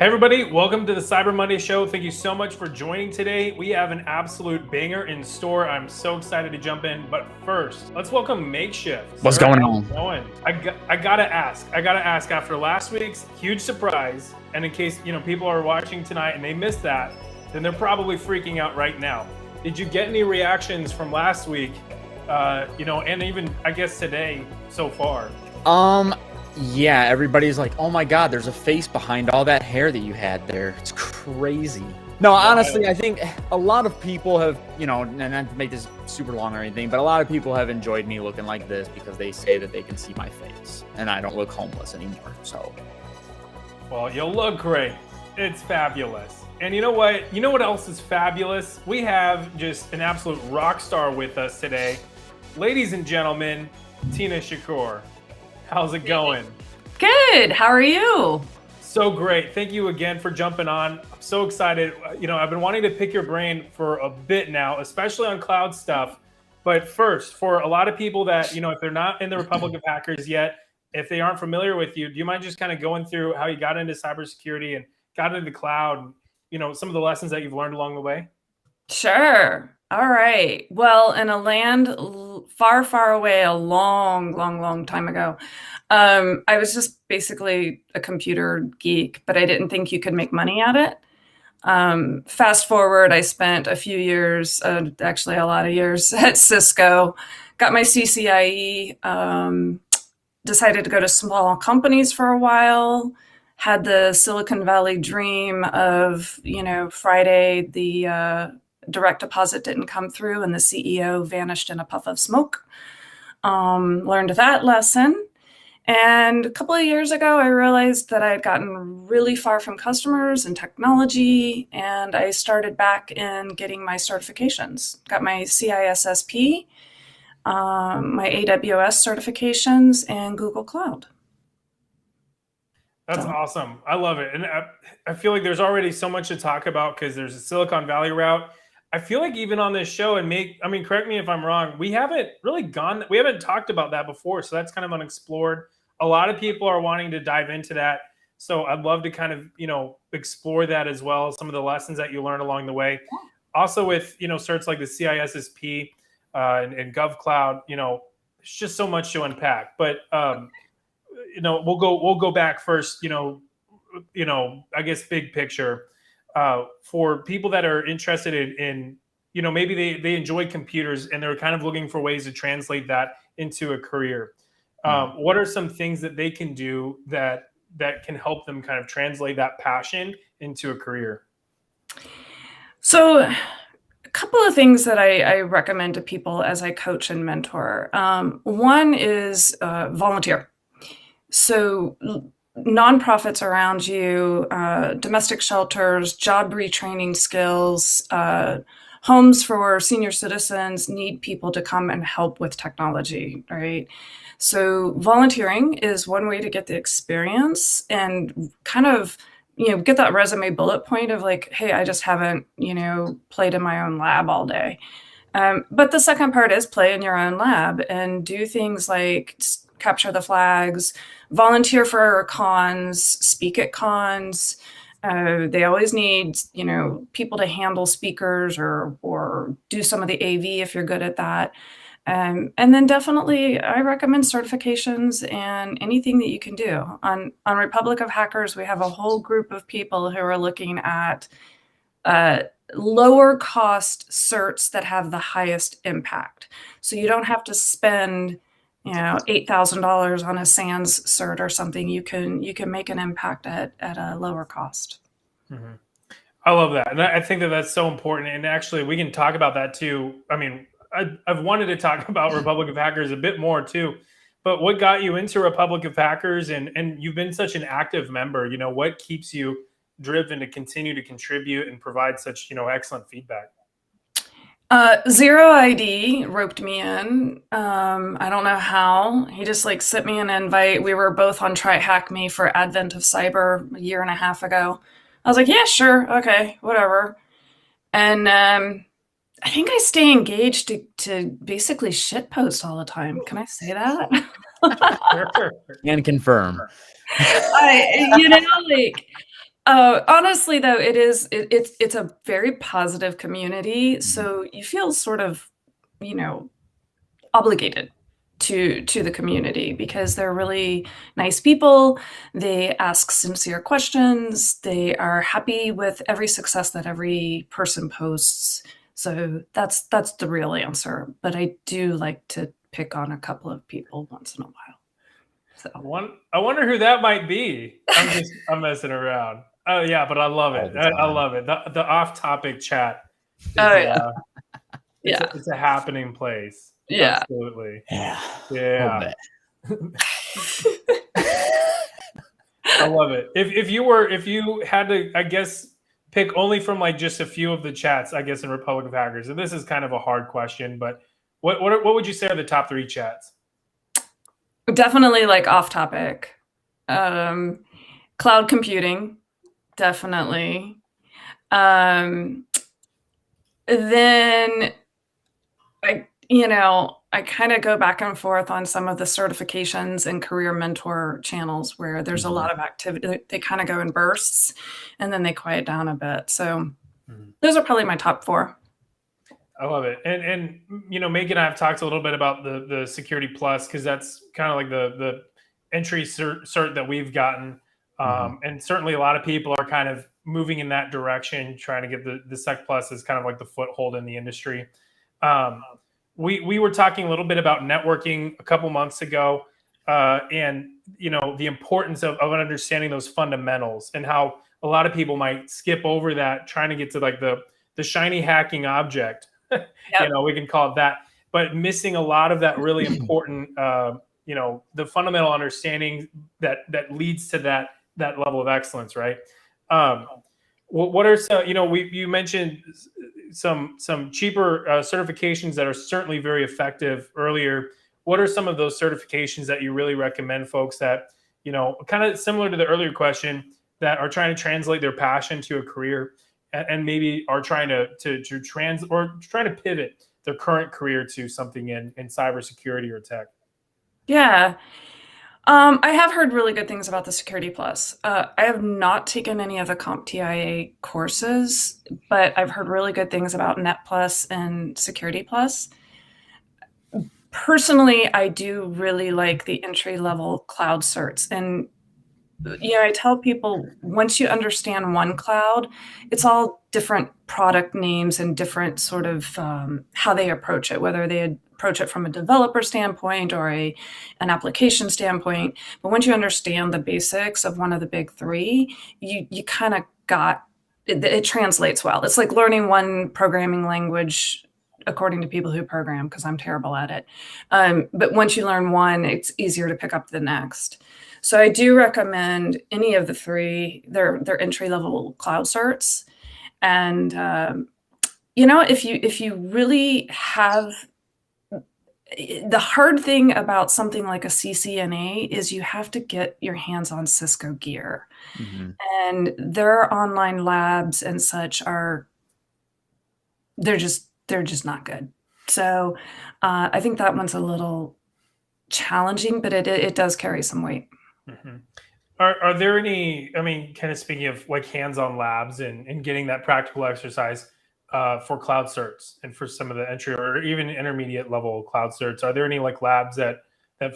Hey everybody, welcome to the Cyber Monday show. Thank you so much for joining today. We have an absolute banger in store. I'm so excited to jump in, but first, let's welcome Makeshift. What's Sir, going how's on? it going? I gotta ask after last week's huge surprise, and in case people are watching tonight and they missed that, then they're probably freaking out right now. Did you get any reactions from last week? And even I guess today so far? Yeah, everybody's like, oh my God, there's a face behind all that hair that you had there. It's crazy. No, honestly, I think a lot of people have, and not to make this super long or anything, but a lot of people have enjoyed me looking like this because they say that they can see my face and I don't look homeless anymore. So, well, you'll look great. It's fabulous. And you know what? You know what else is fabulous? We have just an absolute rock star with us today. Ladies and gentlemen, Tina Shakour. How's it going? Good. How are you? So great. Thank you again for jumping on. I'm so excited. I've been wanting to pick your brain for a bit now, especially on cloud stuff. But first, for a lot of people that, if they're not in the Republic of Hackers yet, if they aren't familiar with you, do you mind just kind of going through how you got into cybersecurity and got into the cloud, and, some of the lessons that you've learned along the way? Sure. All right. Well, in a land far, far away, a long, long, long time ago, I was just basically a computer geek, but I didn't think you could make money at it. Fast forward, I spent a few years, actually a lot of years at Cisco, got my CCIE, decided to go to small companies for a while, had the Silicon Valley dream of, Friday, the direct deposit didn't come through and the CEO vanished in a puff of smoke. Learned that lesson. And a couple of years ago, I realized that I had gotten really far from customers and technology, and I started back in getting my certifications. Got my CISSP, my AWS certifications, and Google Cloud. That's awesome. I love it. And I feel like there's already so much to talk about because there's a Silicon Valley route. I feel like even on this show correct me if I'm wrong, we haven't talked about that before. So that's kind of unexplored. A lot of people are wanting to dive into that. So I'd love to kind of, explore that as well. Some of the lessons that you learned along the way. Also with, certs like the CISSP and GovCloud, there's just so much to unpack. But, we'll go back first, I guess big picture. For people that are interested in maybe they enjoy computers and they're kind of looking for ways to translate that into a career. What are some things that they can do that can help them kind of translate that passion into a career? So a couple of things that I recommend to people as I coach and mentor. One is volunteer. So nonprofits around you, domestic shelters, job retraining skills, homes for senior citizens need people to come and help with technology, right? So volunteering is one way to get the experience and kind of, get that resume bullet point of like, hey, I just haven't, played in my own lab all day. But the second part is play in your own lab and do things like capture the flags, volunteer for cons, speak at cons. They always need, people to handle speakers or do some of the AV if you're good at that. And then definitely I recommend certifications and anything that you can do. On Republic of Hackers, we have a whole group of people who are looking at lower cost certs that have the highest impact. So you don't have to spend $8,000 on a SANS cert or something. You can make an impact at a lower cost. Mm-hmm. I love that. And I think that that's so important. And actually, we can talk about that too. I mean, I've wanted to talk about Republic of Hackers a bit more too. But what got you into Republic of Hackers? And you've been such an active member. What keeps you driven to continue to contribute and provide such, excellent feedback? Zero ID roped me in. I don't know how. He just sent me an invite. We were both on Try Hack Me for Advent of Cyber a year and a half ago. I was like, yeah, sure. Okay, whatever. And I think I stay engaged to basically shitpost all the time. Can I say that? And confirm. Honestly, though, it's a very positive community, so you feel sort of, you know, obligated to the community because they're really nice people. They ask sincere questions. They are happy with every success that every person posts. So that's the real answer. But I do like to pick on a couple of people once in a while. So I wonder who that might be. I'm messing around. Oh yeah, but I love All it. the I time. love it. The off-topic chat is oh yeah, yeah, it's a happening place. yeah. Absolutely. Yeah. Love Yeah. that. I love it. If you had to, I guess, pick only from like just a few of the chats, I guess, in Republic of Hackers, and this is kind of a hard question, but what would you say are the top 3 chats? Definitely like off topic. Um, Cloud computing, definitely. Um, then I kind of go back and forth on some of the certifications and career mentor channels where there's a lot of activity. They kind of go in bursts and then they quiet down a bit. So those are probably my top 4. I love it. And Megan and I have talked a little bit about the Security Plus because that's kind of like the entry cert that we've gotten. And certainly a lot of people are kind of moving in that direction, trying to get the Sec Plus as kind of like the foothold in the industry. We were talking a little bit about networking a couple months ago, and the importance of understanding those fundamentals and how a lot of people might skip over that, trying to get to like the shiny hacking object. Yep. We can call it that, but missing a lot of that really important, the fundamental understanding that leads to that level of excellence, right? What are some, you mentioned some cheaper certifications that are certainly very effective earlier. What are some of those certifications that you really recommend folks that, kind of similar to the earlier question, that are trying to translate their passion to a career and maybe are trying to trying to pivot their current career to something in cybersecurity or tech? Yeah. I have heard really good things about the Security Plus. I have not taken any of the CompTIA courses, but I've heard really good things about Net Plus and Security Plus. Personally, I do really like the entry-level cloud certs. And I tell people once you understand one cloud, it's all different product names and different sort of how they approach it, whether they approach it from a developer standpoint or an application standpoint. But once you understand the basics of one of the big 3, you kind of got it translates well. It's like learning one programming language according to people who program, because I'm terrible at it. But once you learn one, it's easier to pick up the next. So I do recommend any of the 3. They're entry-level cloud certs. And if you really have, the hard thing about something like a CCNA is you have to get your hands on Cisco gear. And their online labs and such they're just not good. So I think that one's a little challenging, but it does carry some weight. Are there any, I mean, kind of speaking of like hands-on labs and getting that practical exercise for cloud certs and for some of the entry or even intermediate level cloud certs, are there any like labs that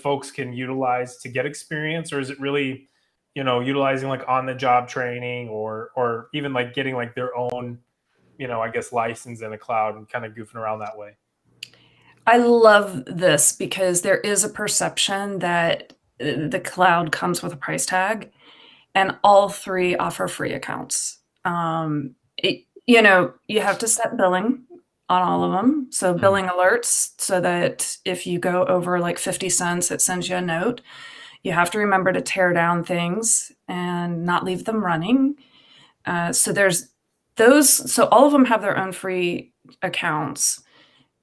folks can utilize to get experience, or is it really, utilizing like on the job training or even like getting like their own, I guess, license in the cloud and kind of goofing around that way? I love this because there is a perception that the cloud comes with a price tag, and all 3 offer free accounts. You have to set billing on all of them. So billing alerts, so that if you go over like 50 cents, it sends you a note. You have to remember to tear down things and not leave them running. So there's those. So all of them have their own free accounts.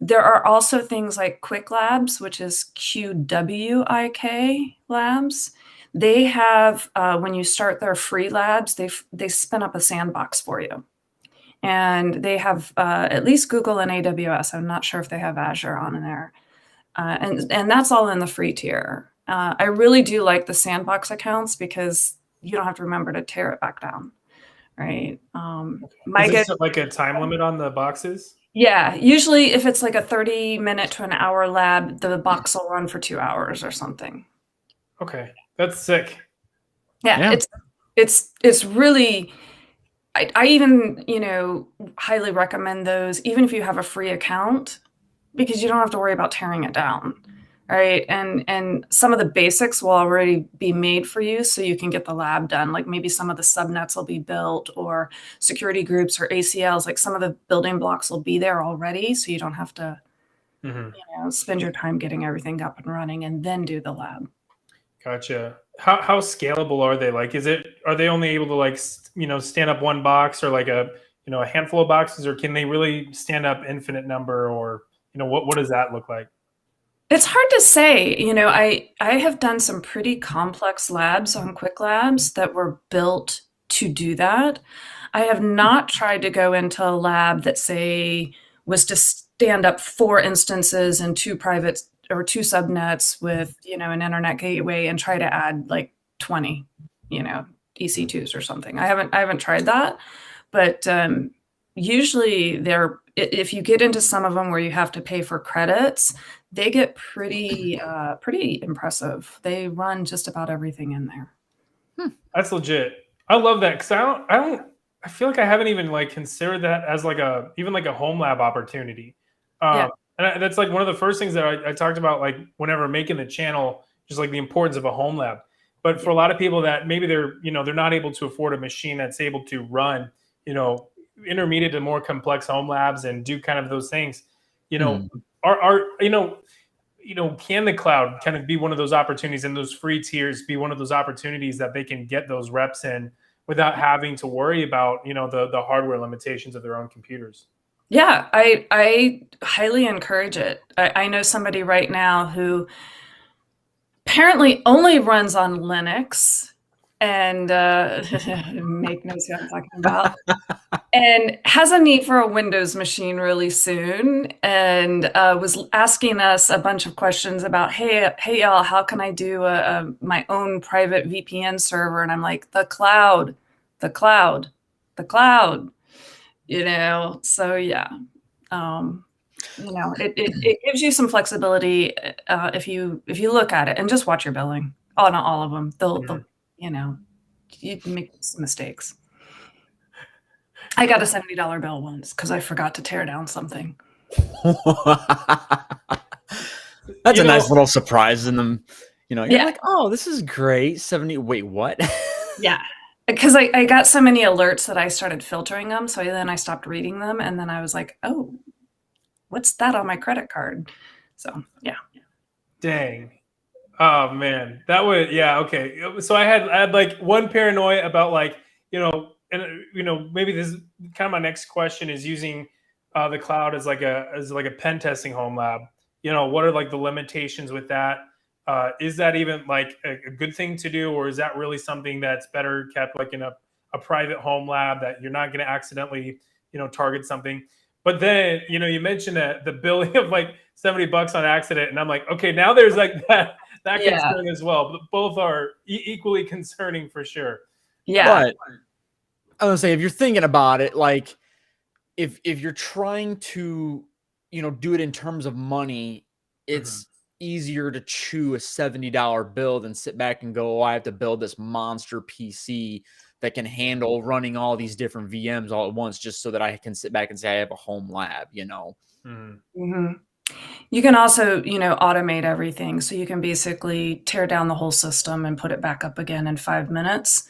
There are also things like Quick Labs, which is QWIK Labs. They have, when you start their free labs, they spin up a sandbox for you. And they have at least Google and AWS. I'm not sure if they have Azure on in there. And that's all in the free tier. I really do like the sandbox accounts because you don't have to remember to tear it back down. right? Is this like a time limit on the boxes? Yeah, usually if it's like a 30-minute to an hour lab, the box will run for 2 hours or something. Okay, that's sick. Yeah. It's really, I even, highly recommend those, even if you have a free account, because you don't have to worry about tearing it down, right? And some of the basics will already be made for you, so you can get the lab done. Like maybe some of the subnets will be built, or security groups or ACLs. Like some of the building blocks will be there already, so you don't have to spend your time getting everything up and running and then do the lab. Gotcha. How scalable are they? Like, are they only able to like stand up one box, or like a handful of boxes, or can they really stand up infinite number, or what does that look like? It's hard to say. I have done some pretty complex labs on Quick Labs that were built to do that. I have not tried to go into a lab that, say, was to stand up 4 instances and 2 private or 2 subnets with, an internet gateway and try to add like 20, EC2s or something. I haven't tried that, but usually if you get into some of them where you have to pay for credits, they get pretty impressive. They run just about everything in there. That's legit. I love that, because I feel like I haven't even like considered that as like even like a home lab opportunity. Yeah. And that's like one of the first things that I talked about, like whenever making the channel, just like the importance of a home lab. But for a lot of people that maybe they're not able to afford a machine that's able to run intermediate to more complex home labs and do kind of those things, are can the cloud kind of be one of those opportunities, and those free tiers be one of those opportunities that they can get those reps in without having to worry about the hardware limitations of their own computers? Yeah, I highly encourage it. I know somebody right now who apparently only runs on Linux, and make no sense what I'm talking about, and has a need for a Windows machine really soon, and was asking us a bunch of questions about, hey y'all, how can I do my own private VPN server? And I'm like, the cloud, the cloud, the cloud. So yeah. It gives you some flexibility if you look at it and just watch your billing. Oh, not all of them. They'll you make some mistakes. I got a $70 bill once because I forgot to tear down something. That's a nice little surprise in them. You're Yeah. like, oh, this is great. 70. Wait, what? Yeah. Because I got so many alerts that I started filtering them. So then I stopped reading them. And then I was like, oh, what's that on my credit card? So, yeah. Dang. Oh man, that would, yeah, okay. So I had like one paranoia about like, and maybe this is kind of my next question, is using the cloud as like a pen testing home lab. What are like the limitations with that? Is that even like a good thing to do, or is that really something that's better kept like in a private home lab that you're not going to accidentally target something? But then you mentioned that the billing of like $70 on accident, and I'm like, okay, now there's like that concern as well. But both are equally concerning for sure. Yeah. But I was gonna say, if you're thinking about it, like if you're trying to do it in terms of money, it's easier to chew a $70 bill than sit back and go, oh, I have to build this monster PC that can handle running all these different VMs all at once, just so that I can sit back and say I have a home lab. Mm-hmm. You can also, automate everything. So you can basically tear down the whole system and put it back up again in 5 minutes,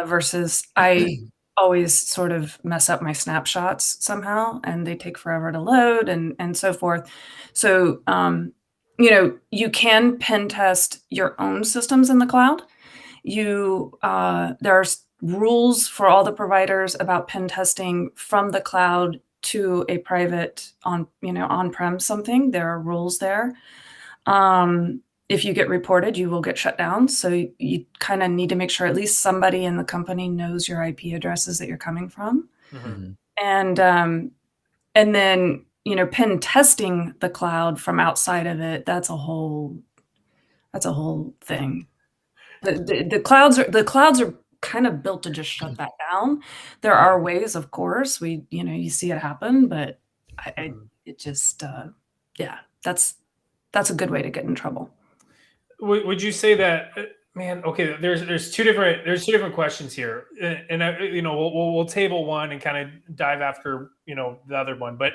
versus I always sort of mess up my snapshots somehow, and they take forever to load and so forth. So, you can pen test your own systems in the cloud. There's rules for all the providers about pen testing from the cloud to a private on-prem something. There are rules there. If you get reported, you will get shut down. So you kind of need to make sure at least somebody in the company knows your IP addresses that you're coming from. And then, pen testing the cloud from outside of it, that's a whole thing. The clouds are kind of built to just shut that down. There are ways, of course, you see it happen, but it just, yeah, that's a good way to get in trouble. Would you say that, man? Okay, there's two different questions here, and we'll table one and kind of dive after the other one. But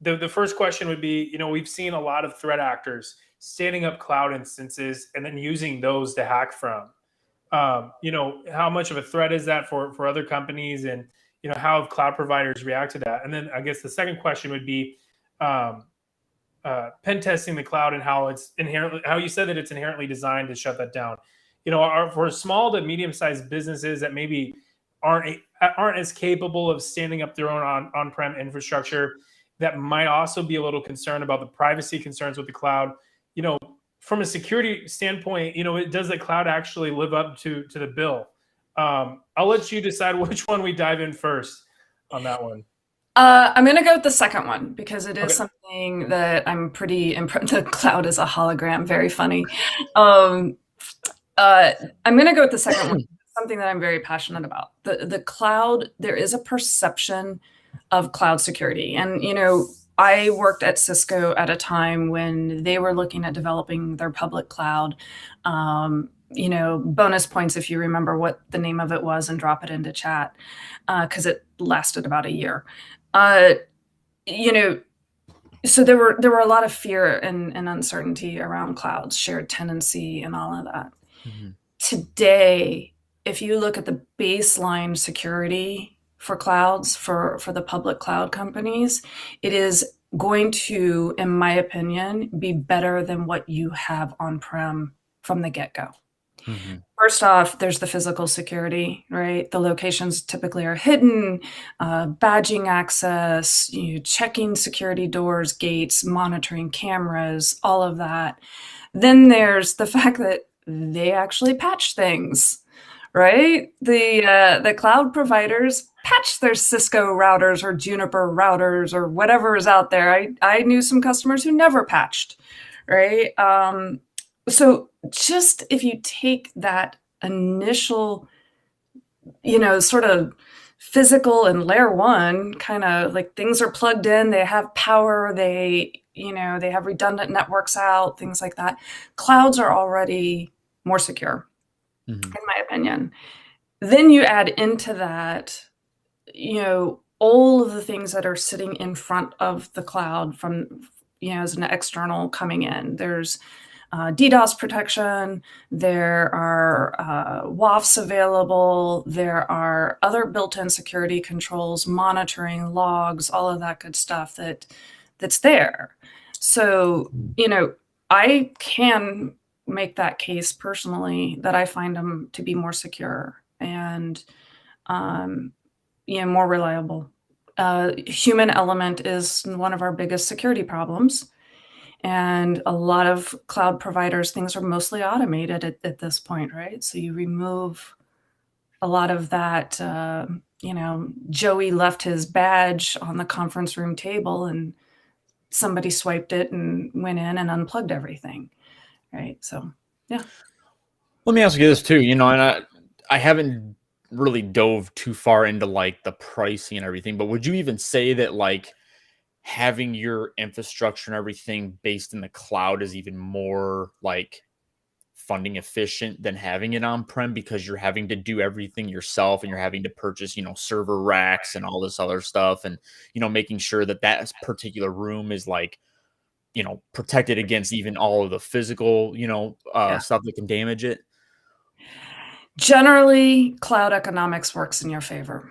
the first question would be, we've seen a lot of threat actors standing up cloud instances and then using those to hack from. How much of a threat is that for other companies, and how have cloud providers react to that? And then I guess the second question would be, pen testing the cloud and how you said that it's inherently designed to shut that down. For small to medium-sized businesses that maybe aren't as capable of standing up their own on-prem infrastructure, that might also be a little concerned about the privacy concerns with the cloud. From a security standpoint, does the cloud actually live up to the bill? I'll let you decide which one we dive in first on that one. I'm going to go with the second one because it is something that I'm pretty impressed. The cloud is a hologram. Very funny. I'm going to go with the second one. Something that I'm very passionate about. The cloud, there is a perception of cloud security. And, I worked at Cisco at a time when they were looking at developing their public cloud. Bonus points if you remember what the name of it was and drop it into chat, because it lasted about a year. So there were a lot of fear and uncertainty around clouds, shared tenancy, and all of that. Mm-hmm. Today, if you look at the baseline security for clouds, for the public cloud companies, it is going to, in my opinion, be better than what you have on-prem from the get-go. Mm-hmm. First off, there's the physical security, right? The locations typically are hidden, badging access, checking security doors, gates, monitoring cameras, all of that. Then there's the fact that they actually patch things, right? The cloud providers patch their Cisco routers or Juniper routers or whatever is out there. I knew some customers who never patched, right? So just if you take that initial, sort of physical and layer one kind of like things are plugged in, they have power, they have redundant networks out, things like that. Clouds are already more secure, in my opinion. Then you add into that, all of the things that are sitting in front of the cloud from, as an external coming in. There's DDoS protection, there are WAFs available, there are other built-in security controls, monitoring, logs, all of that good stuff that's there. So, I can make that case personally that I find them to be more secure and more reliable. Human element is one of our biggest security problems. And a lot of cloud providers, things are mostly automated at this point, right? So you remove a lot of that, Joey left his badge on the conference room table and somebody swiped it and went in and unplugged everything, right? So, yeah. Let me ask you this too, and I haven't really dove too far into like the pricing and everything, but would you even say that like having your infrastructure and everything based in the cloud is even more like funding efficient than having it on-prem because you're having to do everything yourself and you're having to purchase, server racks and all this other stuff and, making sure that that particular room is like, protected against even all of the physical, stuff that can damage it? Generally, cloud economics works in your favor.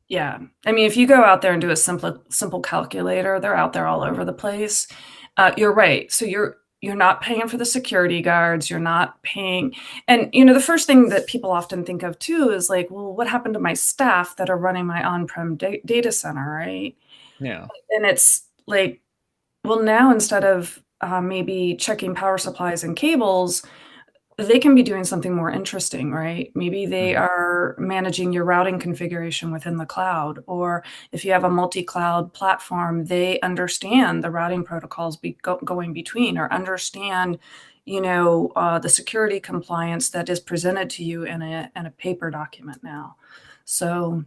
Yeah. I mean, if you go out there and do a simple calculator, they're out there all over the place. You're right. So you're not paying for the security guards. You're not paying. And, the first thing that people often think of too is like, well, what happened to my staff that are running my on-prem data center, right? Yeah. And it's like, well, now instead of maybe checking power supplies and cables, they can be doing something more interesting, right? Maybe they are managing your routing configuration within the cloud, or if you have a multi-cloud platform, they understand the routing protocols going between, or understand, the security compliance that is presented to you in a paper document now. So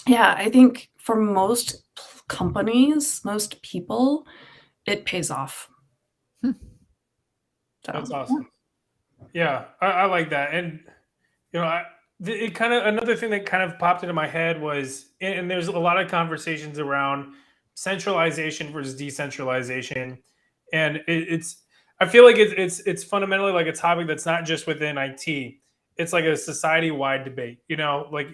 yeah, I think for most companies, most people, it pays off. Hmm. So, That's awesome. Yeah, I like that. And it kind of, another thing that kind of popped into my head was, and there's a lot of conversations around centralization versus decentralization, and it's I feel like it's fundamentally like a topic that's not just within IT. It's like a society wide debate. Like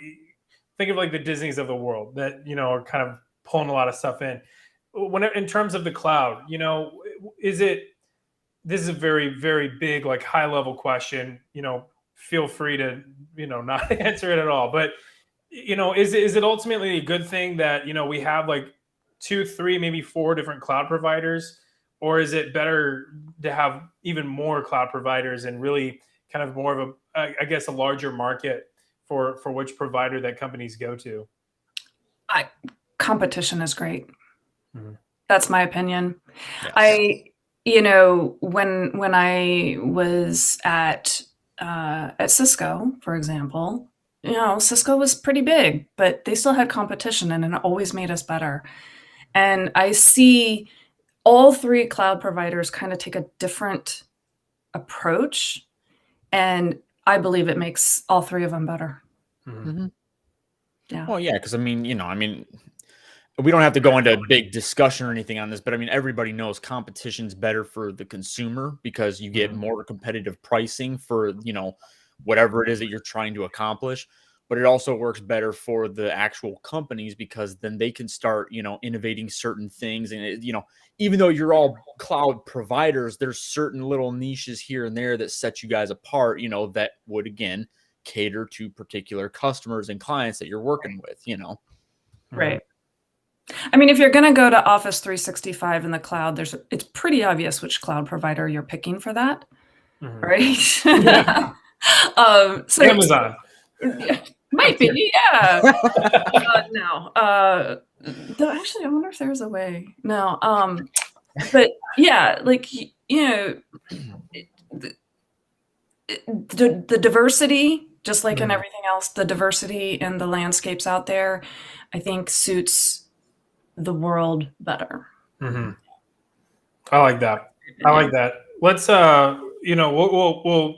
think of like the Disneys of the world that are kind of pulling a lot of stuff in. When in terms of the cloud, is it? This is a very, very big, like high level question. Feel free to not answer it at all. But is it ultimately a good thing that we have like 2, 3, maybe 4 different cloud providers, or is it better to have even more cloud providers and really kind of more of I guess a larger market for which provider that companies go to? Competition is great. Mhm. That's my opinion. Yes. When I was at Cisco, for example, Cisco was pretty big, but they still had competition, and it always made us better. And I see all 3 cloud providers kind of take a different approach, and I believe it makes all 3 of them better. Mhm. Yeah. Well, yeah, because I mean, we don't have to go into a big discussion or anything on this, but I mean, everybody knows competition's better for the consumer because you get Mhm. more competitive pricing for, whatever it is that you're trying to accomplish. But it also works better for the actual companies because then they can start, innovating certain things. And, even though you're all cloud providers, there's certain little niches here and there that set you guys apart, that would, again, cater to particular customers and clients that you're working with. Right. I mean, if you're going to go to Office 365 in the cloud, it's pretty obvious which cloud provider you're picking for that, Mhm. right? Yeah. So Amazon. yeah, might be, yeah. No. Though actually, I wonder if there's a way. No. But yeah, like the diversity, just like in Mhm. everything else, the diversity in the landscapes out there, I think suits the world better. Mhm. I like that. I like that. Let's we'll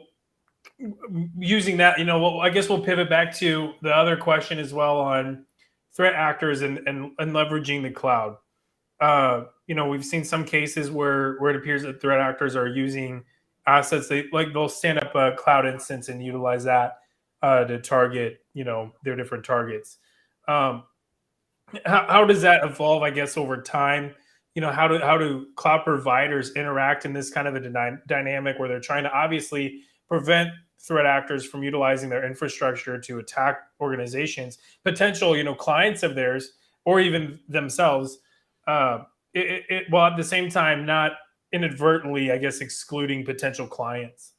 using that, well, I guess we'll pivot back to the other question as well on threat actors and leveraging the cloud. We've seen some cases where it appears that threat actors are using assets. They'll stand up a cloud instance and utilize that to target, their different targets. Um, how does that evolve, I guess, over time? How do cloud providers interact in this kind of a dynamic where they're trying to obviously prevent threat actors from utilizing their infrastructure to attack organizations, potential clients of theirs, or even themselves, while at the same time not inadvertently, I guess, excluding potential clients?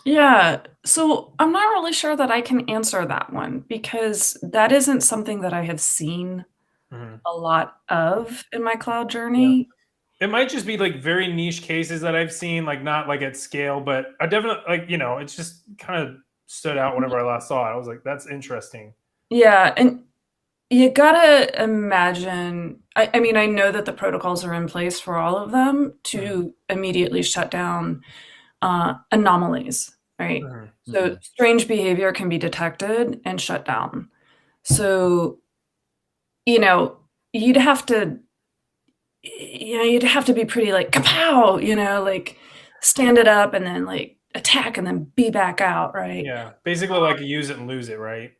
Yeah, so I'm not really sure that I can answer that one because that isn't something that I have seen Mhm. a lot of in my cloud Yeah. journey. It might just be like very niche cases that I've seen, like not like at scale, but I definitely like, it's just kind of stood out whenever I last saw it. I was like, that's interesting. Yeah, and you gotta imagine, I mean, I know that the protocols are in place for all of them Mhm. to immediately shut down anomalies, right? Mhm. So strange behavior can be detected and shut down. So, you know, you'd have to you'd have to be pretty like kapow, like stand it up and then like attack and then be back out, right? Yeah. Basically like use it and lose it, right?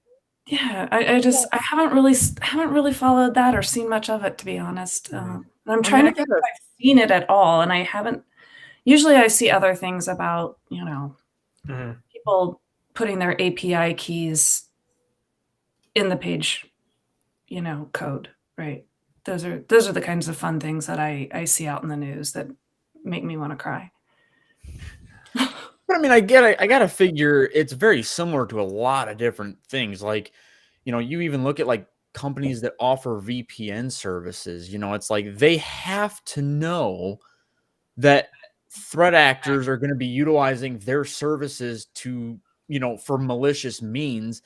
Yeah, I haven't really followed that or seen much of it, to be honest. Mhm. And I'm I mean, trying I to think gotta if I've seen it at all, and I haven't. Usually, I see other things about Mhm. people putting their API keys in the page, code, right? Those are the kinds of fun things that I see out in the news that make me want to cry. But I mean, I gotta figure it's very similar to a lot of different things. Like, you even look at like companies that offer VPN services, it's like they have to know that threat actors are going to be utilizing their services to, for malicious means,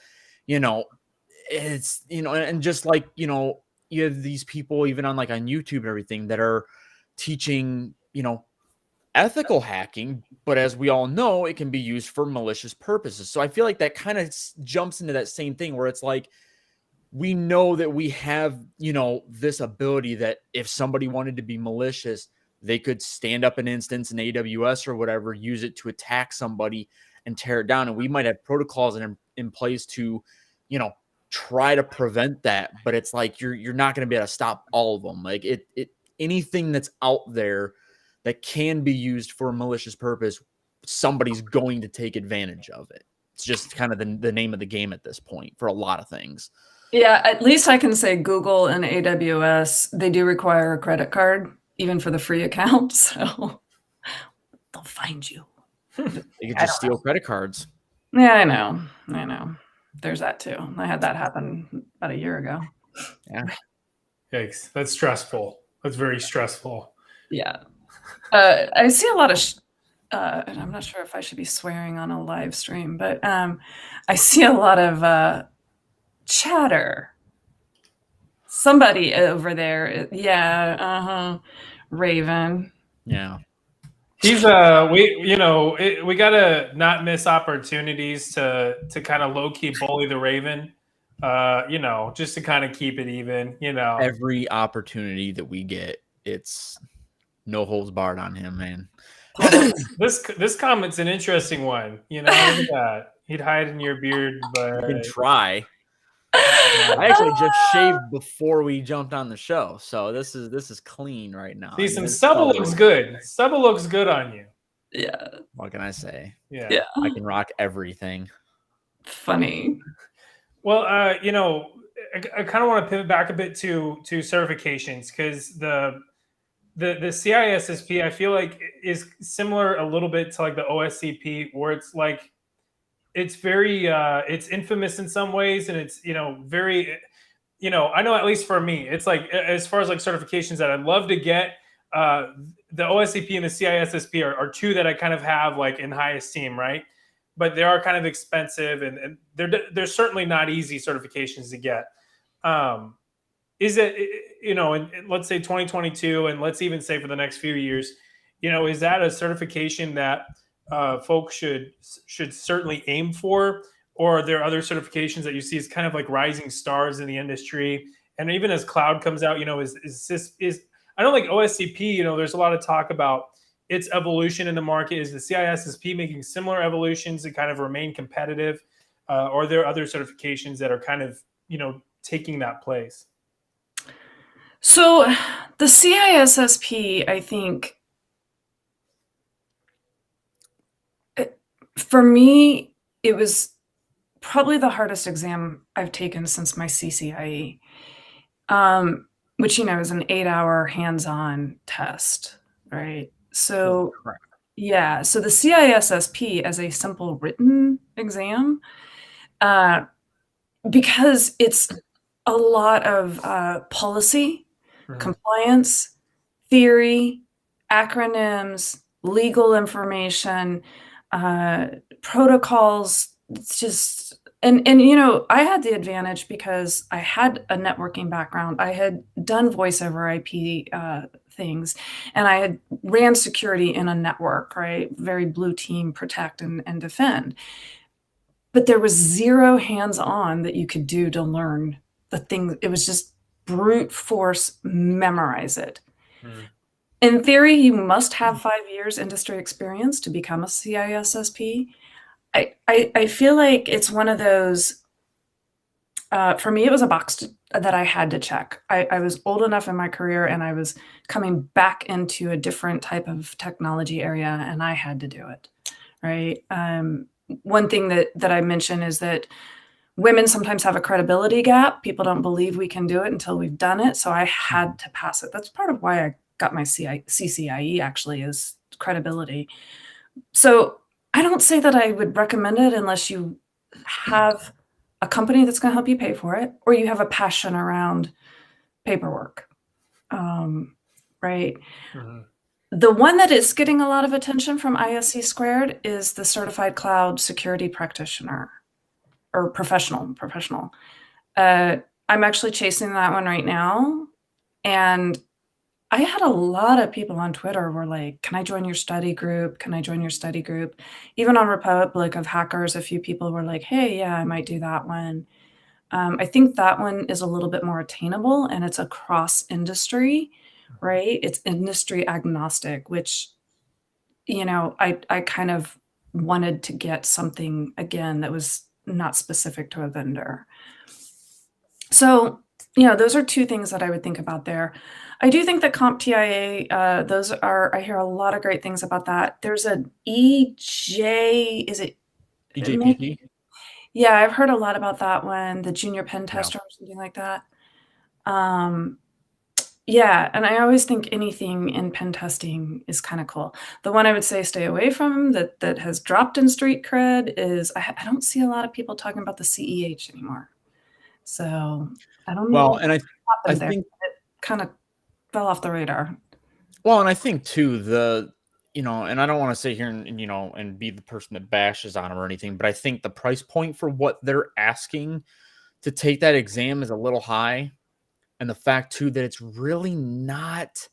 it's, and just like, you have these people even on YouTube and everything that are teaching, ethical hacking, but as we all know, it can be used for malicious purposes. So I feel like that kind of jumps into that same thing where it's like, we know that we have, this ability that if somebody wanted to be malicious, they could stand up an instance in AWS or whatever, use it to attack somebody and tear it down. And we might have protocols in place to, try to prevent that. But it's like, you're not going to be able to stop all of them. Like anything that's out there that can be used for a malicious purpose, somebody's going to take advantage of it. It's just kind of the name of the game at this point for a lot of things. Yeah, at least I can say Google and AWS, they do require a credit card, even for the free account. So they'll find you. They could just steal credit cards. Yeah, I know. There's that too. I had that happen about a year ago. Yeah. Yikes. That's stressful. That's very stressful. Yeah. I see a lot of, and I'm not sure if I should be swearing on a live stream, but I see a lot of chatter. Somebody over there. Yeah. Raven. Yeah. He's we gotta not miss opportunities to kind of low key bully the Raven, just to kind of keep it even. Every opportunity that we get, it's no holds barred on him, man. This comment's an interesting one. Look at that. He'd hide in your beard, but you can try. I actually just shaved before we jumped on the show, so this is clean right now. See, some stubble looks good. Stubble looks good on you. Yeah. What can I say? Yeah. I can rock everything. Funny. Well, I kind of want to pivot back a bit to certifications, because the CISSP I feel like is similar a little bit to like the OSCP, where it's like it's very it's infamous in some ways, and it's very I know, at least for me, it's like, as far as like certifications that I'd love to get, the OSCP and the CISSP are two that I kind of have like in high esteem, right? But they are kind of expensive, and they're certainly not easy certifications to get. Is it, in, let's say 2022, and let's even say for the next few years, is that a certification that folks should certainly aim for? Or are there other certifications that you see as kind of like rising stars in the industry? And even as cloud comes out, is I don't like OSCP, there's a lot of talk about its evolution in the market. Is the CISSP making similar evolutions to kind of remain competitive? Or are there other certifications that are kind of, taking that place? So the CISSP, I think, for me, it was probably the hardest exam I've taken since my CCIE, which, is an 8-hour hands-on test, right? So, yeah, so the CISSP as a simple written exam, because it's a lot of policy, compliance, theory, acronyms, legal information, protocols. It's just, and I had the advantage because I had a networking background. I had done voice over IP things, and I had ran security in a network, right? Very blue team, protect and defend. But there was zero hands-on that you could do to learn the thing. It was just brute force, memorize it. In theory, you must have 5 years industry experience to become a CISSP. I feel like it's one of those, for me, it was a box that I had to check. I was old enough in my career, and I was coming back into a different type of technology area, and I had to do it, right? One thing that I mention is that women sometimes have a credibility gap. People don't believe we can do it until we've done it. So I had to pass it. That's part of why I got my CCIE, actually, is credibility. So I don't say that I would recommend it unless you have a company that's going to help you pay for it, or you have a passion around paperwork, right? The one that is getting a lot of attention from ISC Squared is the Certified Cloud Security Practitioner or professional. I'm actually chasing that one right now, and I had a lot of people on Twitter were like, "Can I join your study group? Can I join your study group?" Even on Republic of Hackers, a few people were like, "Hey, yeah, I might do that one." I think that one is a little bit more attainable, and it's across industry, right? It's industry agnostic, which, I kind of wanted to get something, again, that was not specific to a vendor. So, those are two things that I would think about there. I do think that CompTIA, I hear a lot of great things about that. There's an EJ, is it? EJPT? Yeah, I've heard a lot about that one, the junior pen tester or something like that. Yeah, and I always think anything in pen testing is kind of cool. The one I would say stay away from that has dropped in street cred is I don't see a lot of people talking about the CEH anymore. So I don't know Well, what and I happened there. think It kind of fell off the radar. Well, and I think too and I don't want to sit here and be the person that bashes on them or anything, but I think the price point for what they're asking to take that exam is a little high, and the fact too that it's really not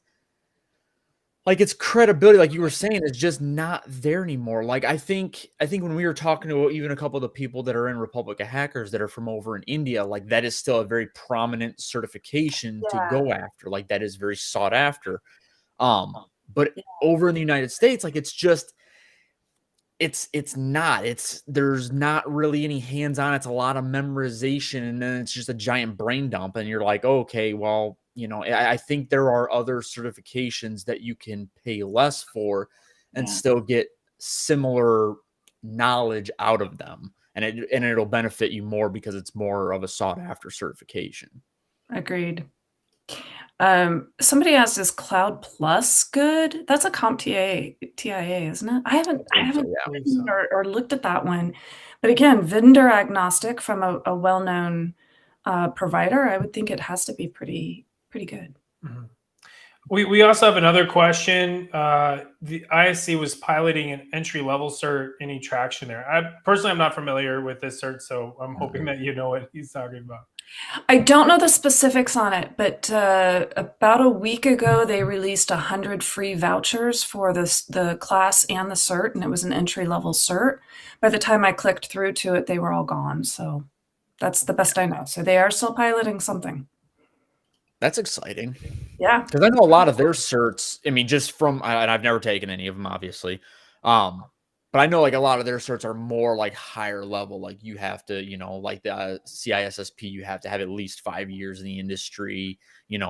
like its credibility, like you were saying, is just not there anymore. Like I think when we were talking to even a couple of the people that are in Republic of Hackers that are from over in India, like that is still a very prominent certification to Yeah. go after. Like that is very sought after. But over in the United States, like it's there's not really any hands-on. It's a lot of memorization, and then it's just a giant brain dump. And you're like, okay, well, I think there are other certifications that you can pay less for and still get similar knowledge out of them. And it'll benefit you more because it's more of a sought after certification. Agreed. Somebody asked, is Cloud Plus good? That's a CompTIA, isn't it? I haven't written or looked at that one. But again, vendor agnostic from a well-known provider, I would think it has to be pretty good. Mm-hmm. We also have another question. The ISC was piloting an entry-level cert. Any traction there? I'm not familiar with this cert, so I'm hoping that you know what he's talking about. I don't know the specifics on it, but about a week ago, they released 100 free vouchers for the class and the cert, and it was an entry-level cert. By the time I clicked through to it, they were all gone. So that's the best I know. So they are still piloting something. That's exciting. Yeah. Because I know a lot of their certs, I mean, just from, and I've never taken any of them, obviously. But I know like a lot of their certs are more like higher level. Like you have to, like the CISSP, you have to have at least 5 years in the industry,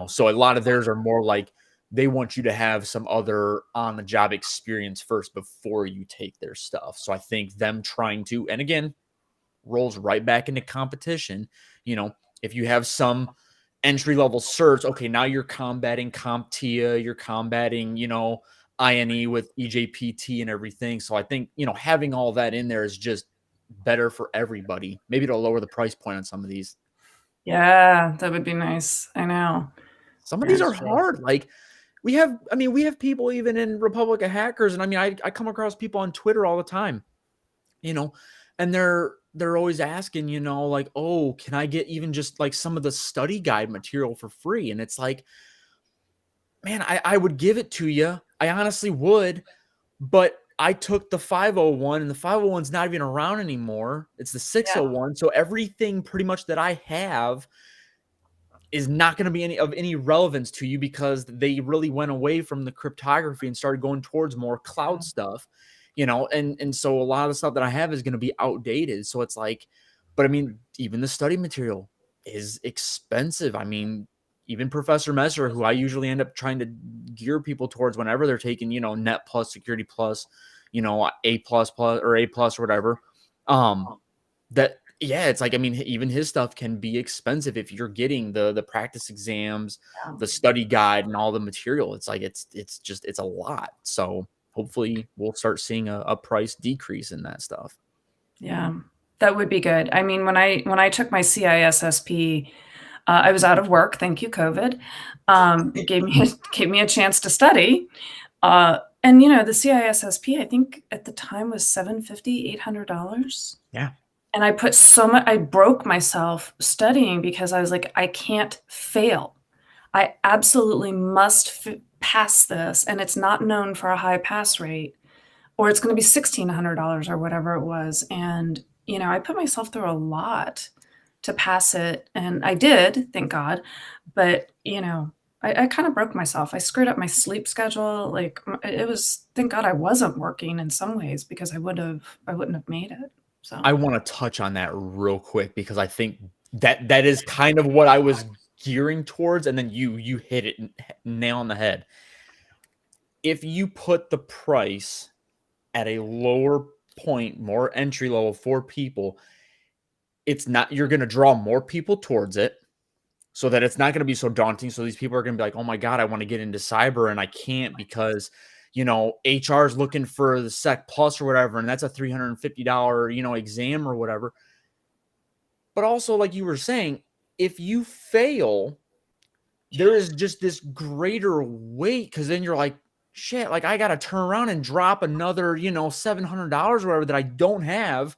So a lot of theirs are more like they want you to have some other on the job experience first before you take their stuff. So I think them trying to, and again, rolls right back into competition. If you have some entry-level certs, okay, now you're combating CompTIA, you're combating, INE with EJPT and everything. So I think, having all that in there is just better for everybody. Maybe it'll lower the price point on some of these. Yeah, that would be nice. I know. Some of these are hard. Like we have people even in Republic of Hackers. And I come across people on Twitter all the time, and they're always asking, like, oh, can I get even just like some of the study guide material for free? And it's like, man, I would give it to you. I honestly would, but I took the 501 and the 501's not even around anymore. It's the 601. Yeah. So everything pretty much that I have is not going to be of any relevance to you because they really went away from the cryptography and started going towards more cloud stuff. And so a lot of the stuff that I have is going to be outdated. So it's like, but I mean, even the study material is expensive. I mean, even Professor Messer, who I usually end up trying to gear people towards whenever they're taking, Net Plus, Security Plus, A plus or A plus or whatever. It's like, I mean, even his stuff can be expensive if you're getting the practice exams, the study guide, and all the material. It's like it's a lot. So hopefully we'll start seeing a price decrease in that stuff. Yeah, that would be good. I mean, when I took my CISSP, I was out of work. Thank you, COVID. It gave me a chance to study. And you know, the CISSP, I think at the time was $750, $800. Yeah. And I put so much, I broke myself studying because I was like, I can't fail. I absolutely must pass this. And it's not known for a high pass rate, or it's going to be $1,600 or whatever it was. And, you know, I put myself through a lot to pass it. And I did, thank God. But, you know, I kind of broke myself. I screwed up my sleep schedule. Like it was, thank God I wasn't working in some ways, because I wouldn't have made it. So I want to touch on that real quick, because I think that is kind of what I was gearing towards, and then you hit it nail on the head. If you put the price at a lower point, more entry level for people, it's not, you're going to draw more people towards it, so that it's not going to be so daunting. So these people are going to be like, oh my God, I want to get into cyber and I can't because, you know, HR is looking for the Sec Plus or whatever, and that's a $350, you know, exam or whatever. But also, like you were saying, if you fail, there is just this greater weight, because then you're like, shit, like I got to turn around and drop another, you know, $700 or whatever that I don't have.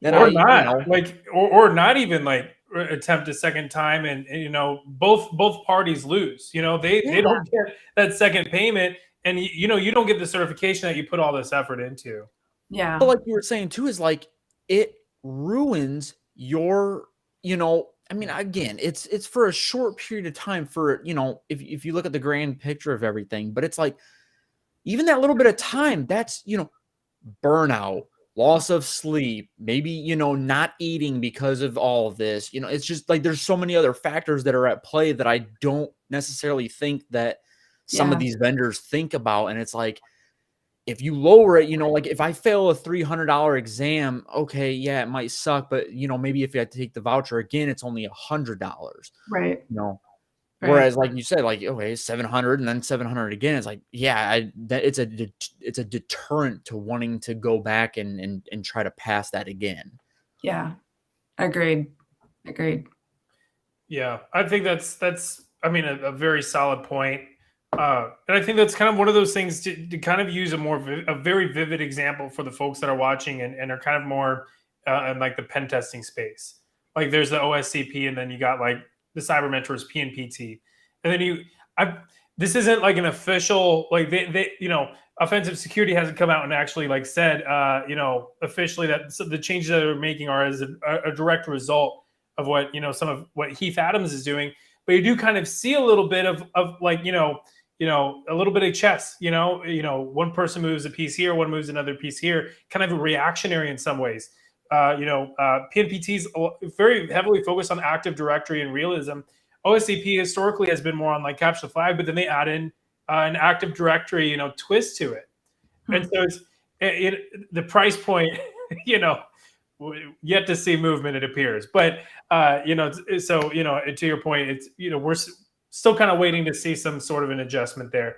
That or I, not, you know, like, or not even like attempt a second time, and you know, both parties lose. You know, they don't get that second payment, and you know, you don't get the certification that you put all this effort into. yeah. but like you were saying too, is like it ruins your, you know, I mean, again, it's for a short period of time for, you know, if you look at the grand picture of everything, but it's like even that little bit of time, that's, you know, burnout, loss of sleep, maybe, you know, not eating because of all of this. You know, it's just like there's so many other factors that are at play that I don't necessarily think that some of Yeah. these vendors think about. And it's like, if you lower it, you know, like if I fail a $300 exam, okay, yeah, it might suck, but you know, maybe if I take the voucher again, it's only $100, Right. you know. Right. Whereas, like you said, like, okay, 700 and then 700 again. It's like, yeah, it's a deterrent to wanting to go back and try to pass that again. Yeah. Agreed. Yeah, I think that's I mean a very solid point. And I think that's kind of one of those things to kind of use a very vivid example for the folks that are watching and are kind of more in like the pen testing space. Like there's the OSCP, and then you got like the Cyber Mentors PNPT, and then this isn't like an official, like they you know, offensive security hasn't come out and actually like said you know, officially that the changes that they're making are as a direct result of what, you know, some of what Heath Adams is doing. But you do kind of see a little bit of like, you know, a little bit of chess, you know, one person moves a piece here, one moves another piece here, kind of reactionary in some ways. PNPT's very heavily focused on Active Directory and realism. OSCP historically has been more on like capture the flag, but then they add in an Active Directory, you know, twist to it. And so the price point, you know, yet to see movement, it appears. But you know, so you know, to your point, it's, you know, we're still kind of waiting to see some sort of an adjustment there.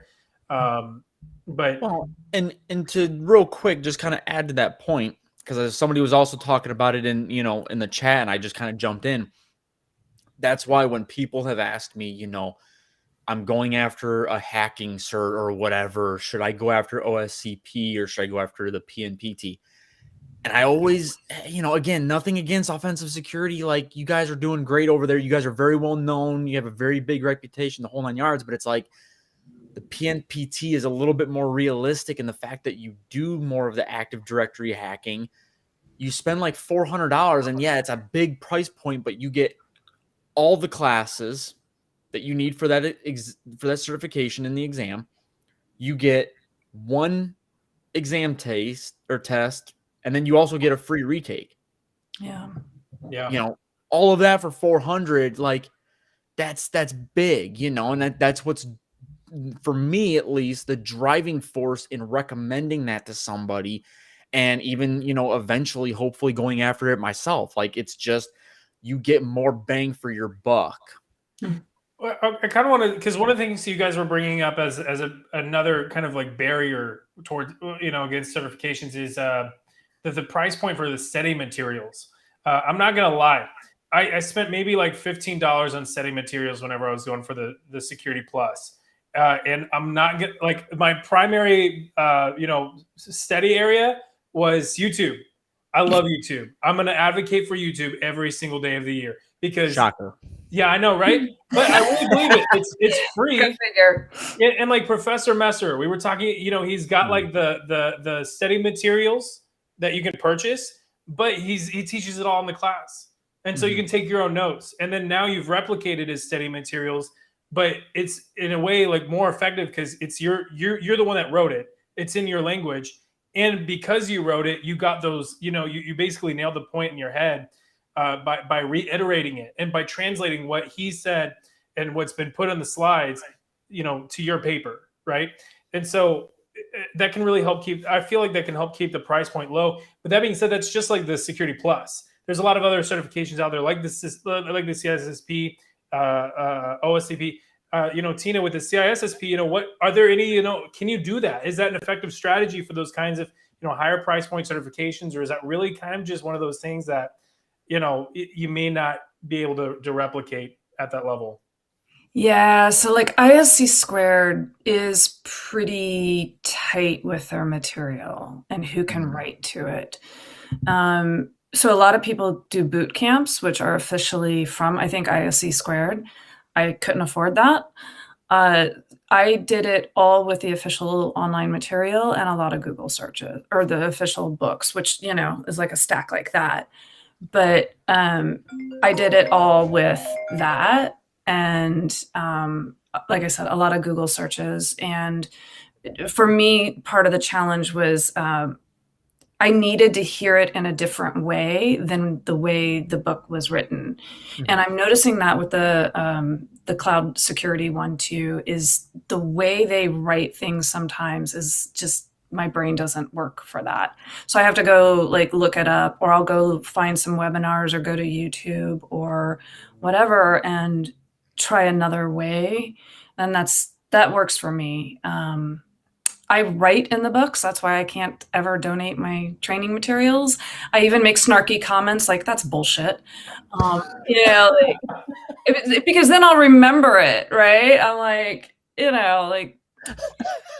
But Well, and to real quick, just kind of add to that point, because somebody was also talking about it in, you know, in the chat, and I just kind of jumped in. That's why when people have asked me, you know, I'm going after a hacking cert or whatever, should I go after OSCP or should I go after the PNPT? And I always, you know, again, nothing against offensive security. Like, you guys are doing great over there. You guys are very well known. You have a very big reputation, the whole 9 yards. But it's like the PNPT is a little bit more realistic in the fact that you do more of the Active Directory hacking. You spend like $400, and yeah, it's a big price point, but you get all the classes that you need for that certification in the exam. You get one exam test, and then you also get a free retake. Yeah. Yeah. You know, all of that for 400, like that's big, you know, and that's what's, for me at least, the driving force in recommending that to somebody, and even, you know, eventually hopefully going after it myself. Like, it's just, you get more bang for your buck. Well, I kind of want to, because one of the things you guys were bringing up as another kind of like barrier towards, you know, against certifications is that the price point for the study materials. I'm not gonna lie, I spent maybe like $15 on study materials whenever I was going for the Security Plus, and I'm not like my primary, study area was YouTube. I love YouTube. I'm going to advocate for YouTube every single day of the year because, Shocker. yeah, I know, right? But I really believe it. It's free. Go figure. And like Professor Messer, we were talking. He's got like the study materials that you can purchase, but he teaches it all in the class, and so you can take your own notes. And then now you've replicated his study materials, but it's in a way like more effective because it's you're the one that wrote it. It's in your language. And because you wrote it, you got those, you basically nailed the point in your head by reiterating it and by translating what he said and what's been put on the slides, to your paper, right? And so that can really help I feel like that can help keep the price point low. But that being said, that's just like the Security Plus. There's a lot of other certifications out there like the CISSP, OSCP. Tina, with the CISSP, what are there any, can you do that? Is that an effective strategy for those kinds of, higher price point certifications, or is that really kind of just one of those things that, you may not be able to replicate at that level? Yeah, so like ISC squared is pretty tight with their material and who can write to it. So a lot of people do boot camps, which are officially from, I think, ISC squared. I couldn't afford that. I did it all with the official online material and a lot of Google searches, or the official books, which, is like a stack like that. But I did it all with that. And like I said, a lot of Google searches. And for me, part of the challenge was I needed to hear it in a different way than the way the book was written. And I'm noticing that with the cloud security one too, is the way they write things sometimes is just, my brain doesn't work for that. So I have to go like look it up, or I'll go find some webinars or go to YouTube or whatever and try another way. And that works for me. I write in the books. That's why I can't ever donate my training materials. I even make snarky comments like, that's bullshit. Because then I'll remember it, right? I'm like,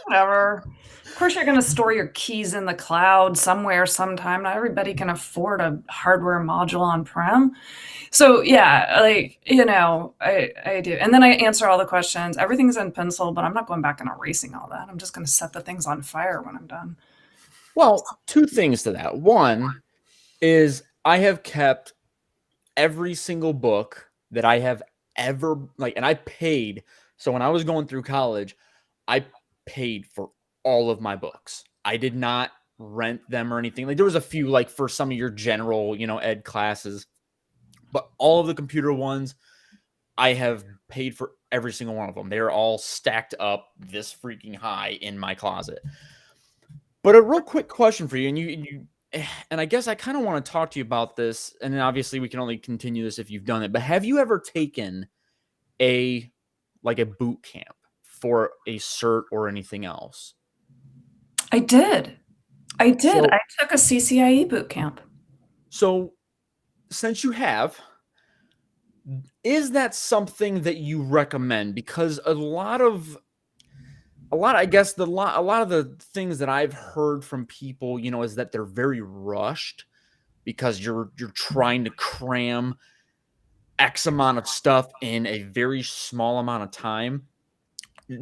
whatever. Of course, you're going to store your keys in the cloud somewhere, sometime. Not everybody can afford a hardware module on-prem. So yeah, I do. And then I answer all the questions. Everything's in pencil, but I'm not going back and erasing all that. I'm just going to set the things on fire when I'm done. Well, two things to that. One is I have kept every single book that I have ever, and I paid. So when I was going through college, I paid for all of my books. I did not rent them or anything. Like there was a few, like for some of your general, ed classes, but all of the computer ones, I have paid for every single one of them. They're all stacked up this freaking high in my closet. But a real quick question for you, and I guess I kind of want to talk to you about this, and then obviously we can only continue this if you've done it, but have you ever taken a boot camp for a cert or anything else? I did. I took a CCIE boot camp. So since you have, is that something that you recommend? Because a lot of the things that I've heard from people, is that they're very rushed because you're trying to cram X amount of stuff in a very small amount of time.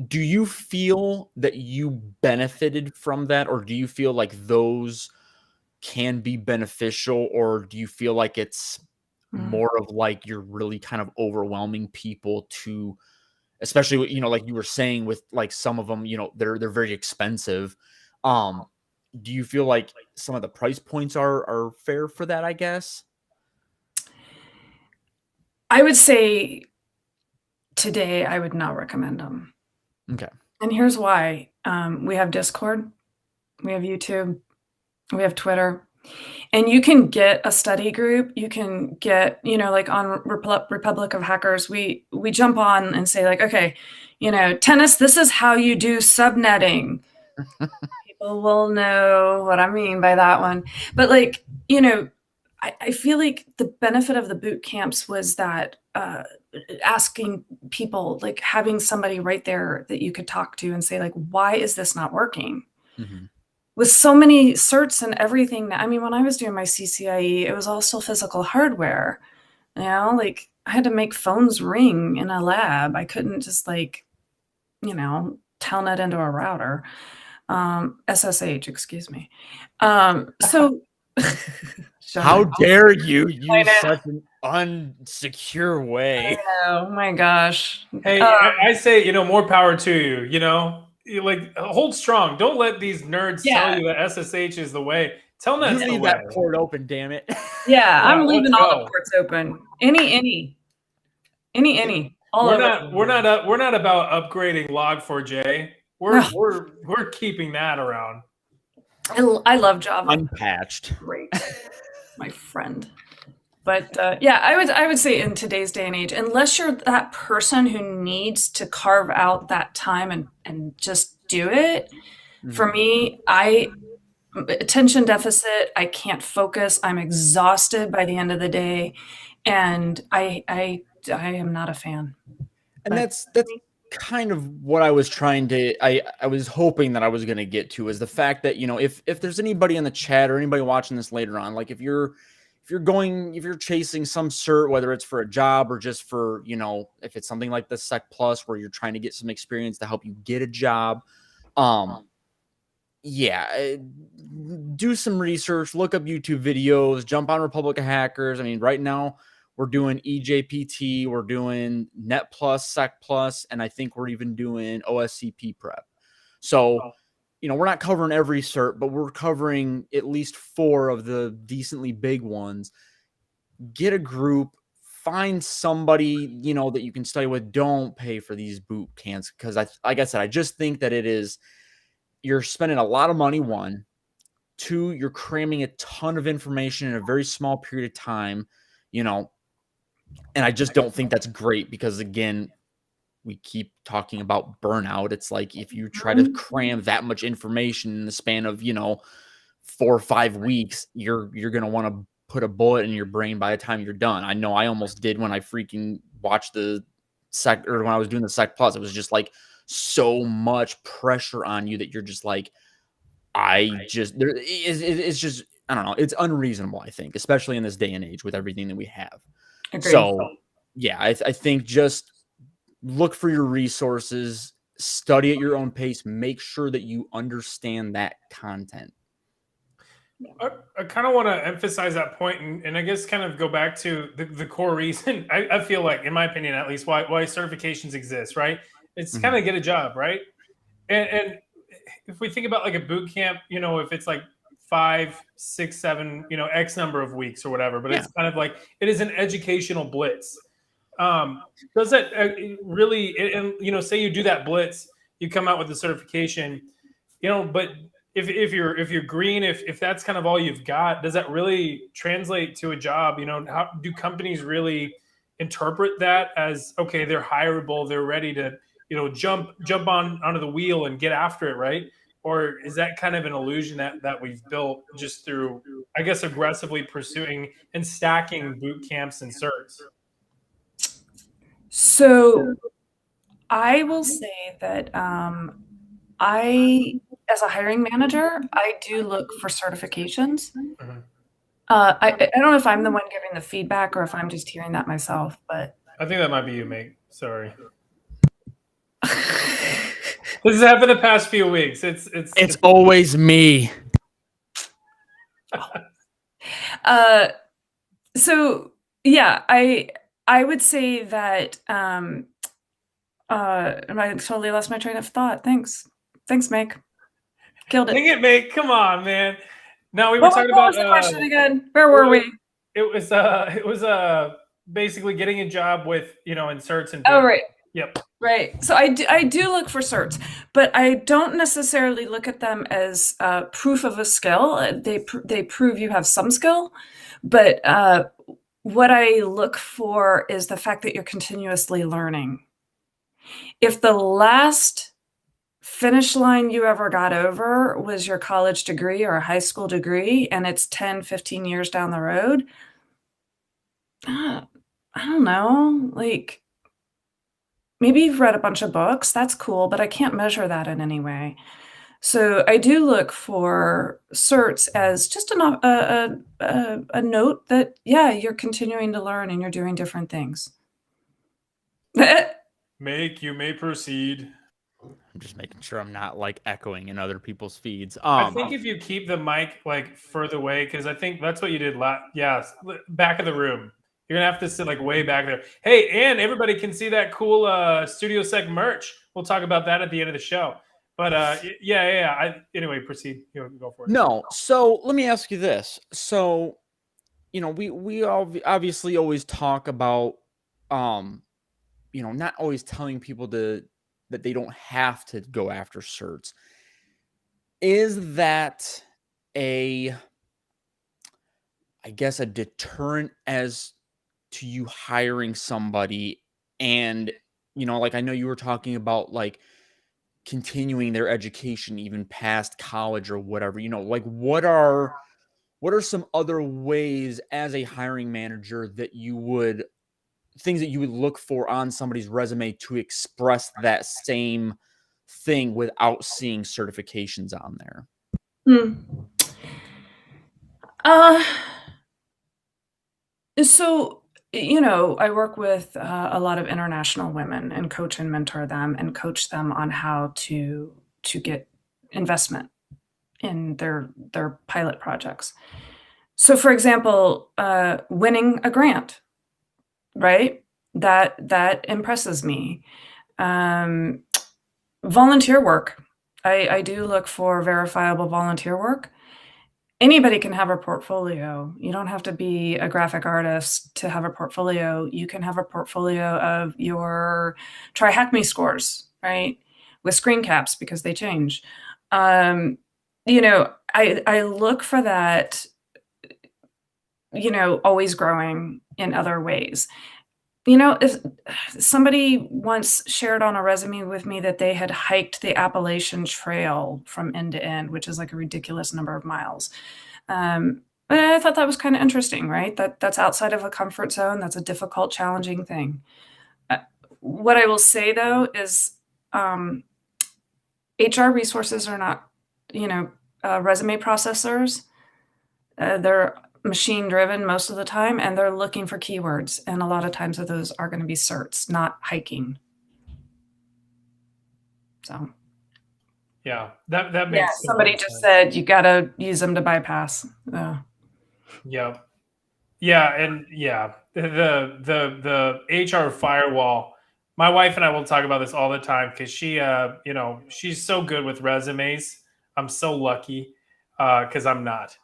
Do you feel that you benefited from that, or do you feel like those can be beneficial, or do you feel like it's more of like you're really kind of overwhelming people to, especially like you were saying with like some of them, they're very expensive. Do you feel like some of the price points are fair for that, I guess? I would say today I would not recommend them. Okay. And here's why. We have Discord, we have YouTube, we have Twitter, and you can get a study group. You can get, like on Republic of Hackers, we jump on and say like, okay, tennis, this is how you do subnetting. People will know what I mean by that one. But like, I feel like the benefit of the boot camps was that asking people, like having somebody right there that you could talk to and say like, why is this not working? Mm-hmm. With so many certs and everything. I mean, when I was doing my CCIE, it was all still physical hardware. You know, like I had to make phones ring in a lab. I couldn't just like, you know, telnet into a router. SSH, excuse me. So How dare you use know. such an unsecure way? Oh my gosh. Hey, I say, you know, more power to you. You know, you like hold strong. Don't let these nerds tell Yeah. you that SSH is the way. Telnet's You the leave way. that port open, damn it. Yeah, I'm let's leaving all the go. ports open. Any. All We're of it. not we're not about upgrading Log4j. No. We're keeping that around. I love Java. Unpatched. Great. My friend. But yeah, I would say in today's day and age, unless you're that person who needs to carve out that time and just do it, for me, attention deficit, I can't focus. I'm exhausted by the end of the day, and I am not a fan. And that's kind of what I was trying to I was hoping that I was going to get to, is the fact that, you know, if there's anybody in the chat or anybody watching this later on, like if you're chasing some cert, whether it's for a job or just for, you know, if it's something like the Sec Plus where you're trying to get some experience to help you get a job, yeah, do some research, look up YouTube videos, jump on Republic of Hackers. I mean, right now we're doing EJPT, we're doing Net Plus, Sec Plus, and I think we're even doing OSCP prep. So, you know, we're not covering every cert, but we're covering at least 4 of the decently big ones. Get a group, find somebody, you know, that you can study with. Don't pay for these boot camps, because like I said, I just think that you're spending a lot of money, 1. 2, you're cramming a ton of information in a very small period of time, you know, and I just don't think that's great, because again, we keep talking about burnout. It's like if you try to cram that much information in the span of, you know, 4 or 5 weeks, you're going to want to put a bullet in your brain by the time you're done. I know I almost did when I freaking watched when I was doing the Sec Plus. It was just like so much pressure on you that you're just like, it's just, I don't know. It's unreasonable, I think, especially in this day and age with everything that we have. Agreed. So yeah, I think just look for your resources, study at your own pace, make sure that you understand that content. I kind of want to emphasize that point, and I guess kind of go back to the core reason. I feel like, in my opinion at least, why certifications exist, right? It's kind of get a job, right? And if we think about like a boot camp, you know, if it's like 5, 6, 7, you know, X number of weeks or whatever, but it's kind of like it is an educational blitz. Does that really, and you know, say you do that blitz, you come out with the certification, you know, but if you're green, if that's kind of all you've got, does that really translate to a job? You know, how do companies really interpret that as, okay, they're hireable, they're ready to, you know, jump onto the wheel and get after it, right? Or is that kind of an illusion that we've built just through, I guess, aggressively pursuing and stacking boot camps and certs? So I will say that as a hiring manager, I do look for certifications. Mhm. I don't know if I'm the one giving the feedback or if I'm just hearing that myself, but I think that might be you, mate. Sorry. This has happened the past few weeks. It's always me. So yeah, I would say that and I totally lost my train of thought. Thanks, Meg. Killed it. Dang it, mate. Come on, man. No, we were What talking was about the question again? Where were we? It was basically getting a job with, you know, inserts and Oh, right. Yep. Right. So I do look for certs, but I don't necessarily look at them as proof of a skill. They prove you have some skill, but what I look for is the fact that you're continuously learning. If the last finish line you ever got over was your college degree or a high school degree, and it's 10, 15 years down the road, I don't know, like, maybe you've read a bunch of books, that's cool, but I can't measure that in any way. So I do look for certs as just a note that, yeah, you're continuing to learn and you're doing different things. You may proceed. I'm just making sure I'm not like echoing in other people's feeds. I think if you keep the mic like further away, because I think that's what you did back of the room. You're gonna have to sit like way back there. Hey, and everybody can see that cool StudioSec merch. We'll talk about that at the end of the show. But anyway, proceed. Go for it. No, so let me ask you this. So, we obviously always talk about, not always telling people that they don't have to go after certs. Is that I guess, a deterrent as to you hiring somebody? And, like, I know you were talking about like continuing their education even past college or whatever, like what are some other ways as a hiring manager that things that you would look for on somebody's resume to express that same thing without seeing certifications on there? Hmm. Uh, so, I work with a lot of international women and coach and mentor them and coach them on how to get investment in their pilot projects. So, for example, winning a grant, right? That impresses me. Um, Volunteer work. I do look for verifiable volunteer work. Anybody can have a portfolio. You don't have to be a graphic artist to have a portfolio. You can have a portfolio of your Try Hack Me scores, right? With screen caps because they change. I look for that, always growing in other ways. If somebody once shared on a resume with me that they had hiked the Appalachian Trail from end to end, which is like a ridiculous number of miles. But I thought that was kind of interesting, right? That's outside of a comfort zone. That's a difficult, challenging thing. What I will say though is HR resources are not, resume processors. They're machine driven most of the time, and they're looking for keywords. And a lot of times those are going to be certs, not hiking. So yeah, that makes somebody just said you got to use them to bypass. Yeah, and the HR firewall. My wife and I will talk about this all the time because she's so good with resumes. I'm so lucky because I'm not.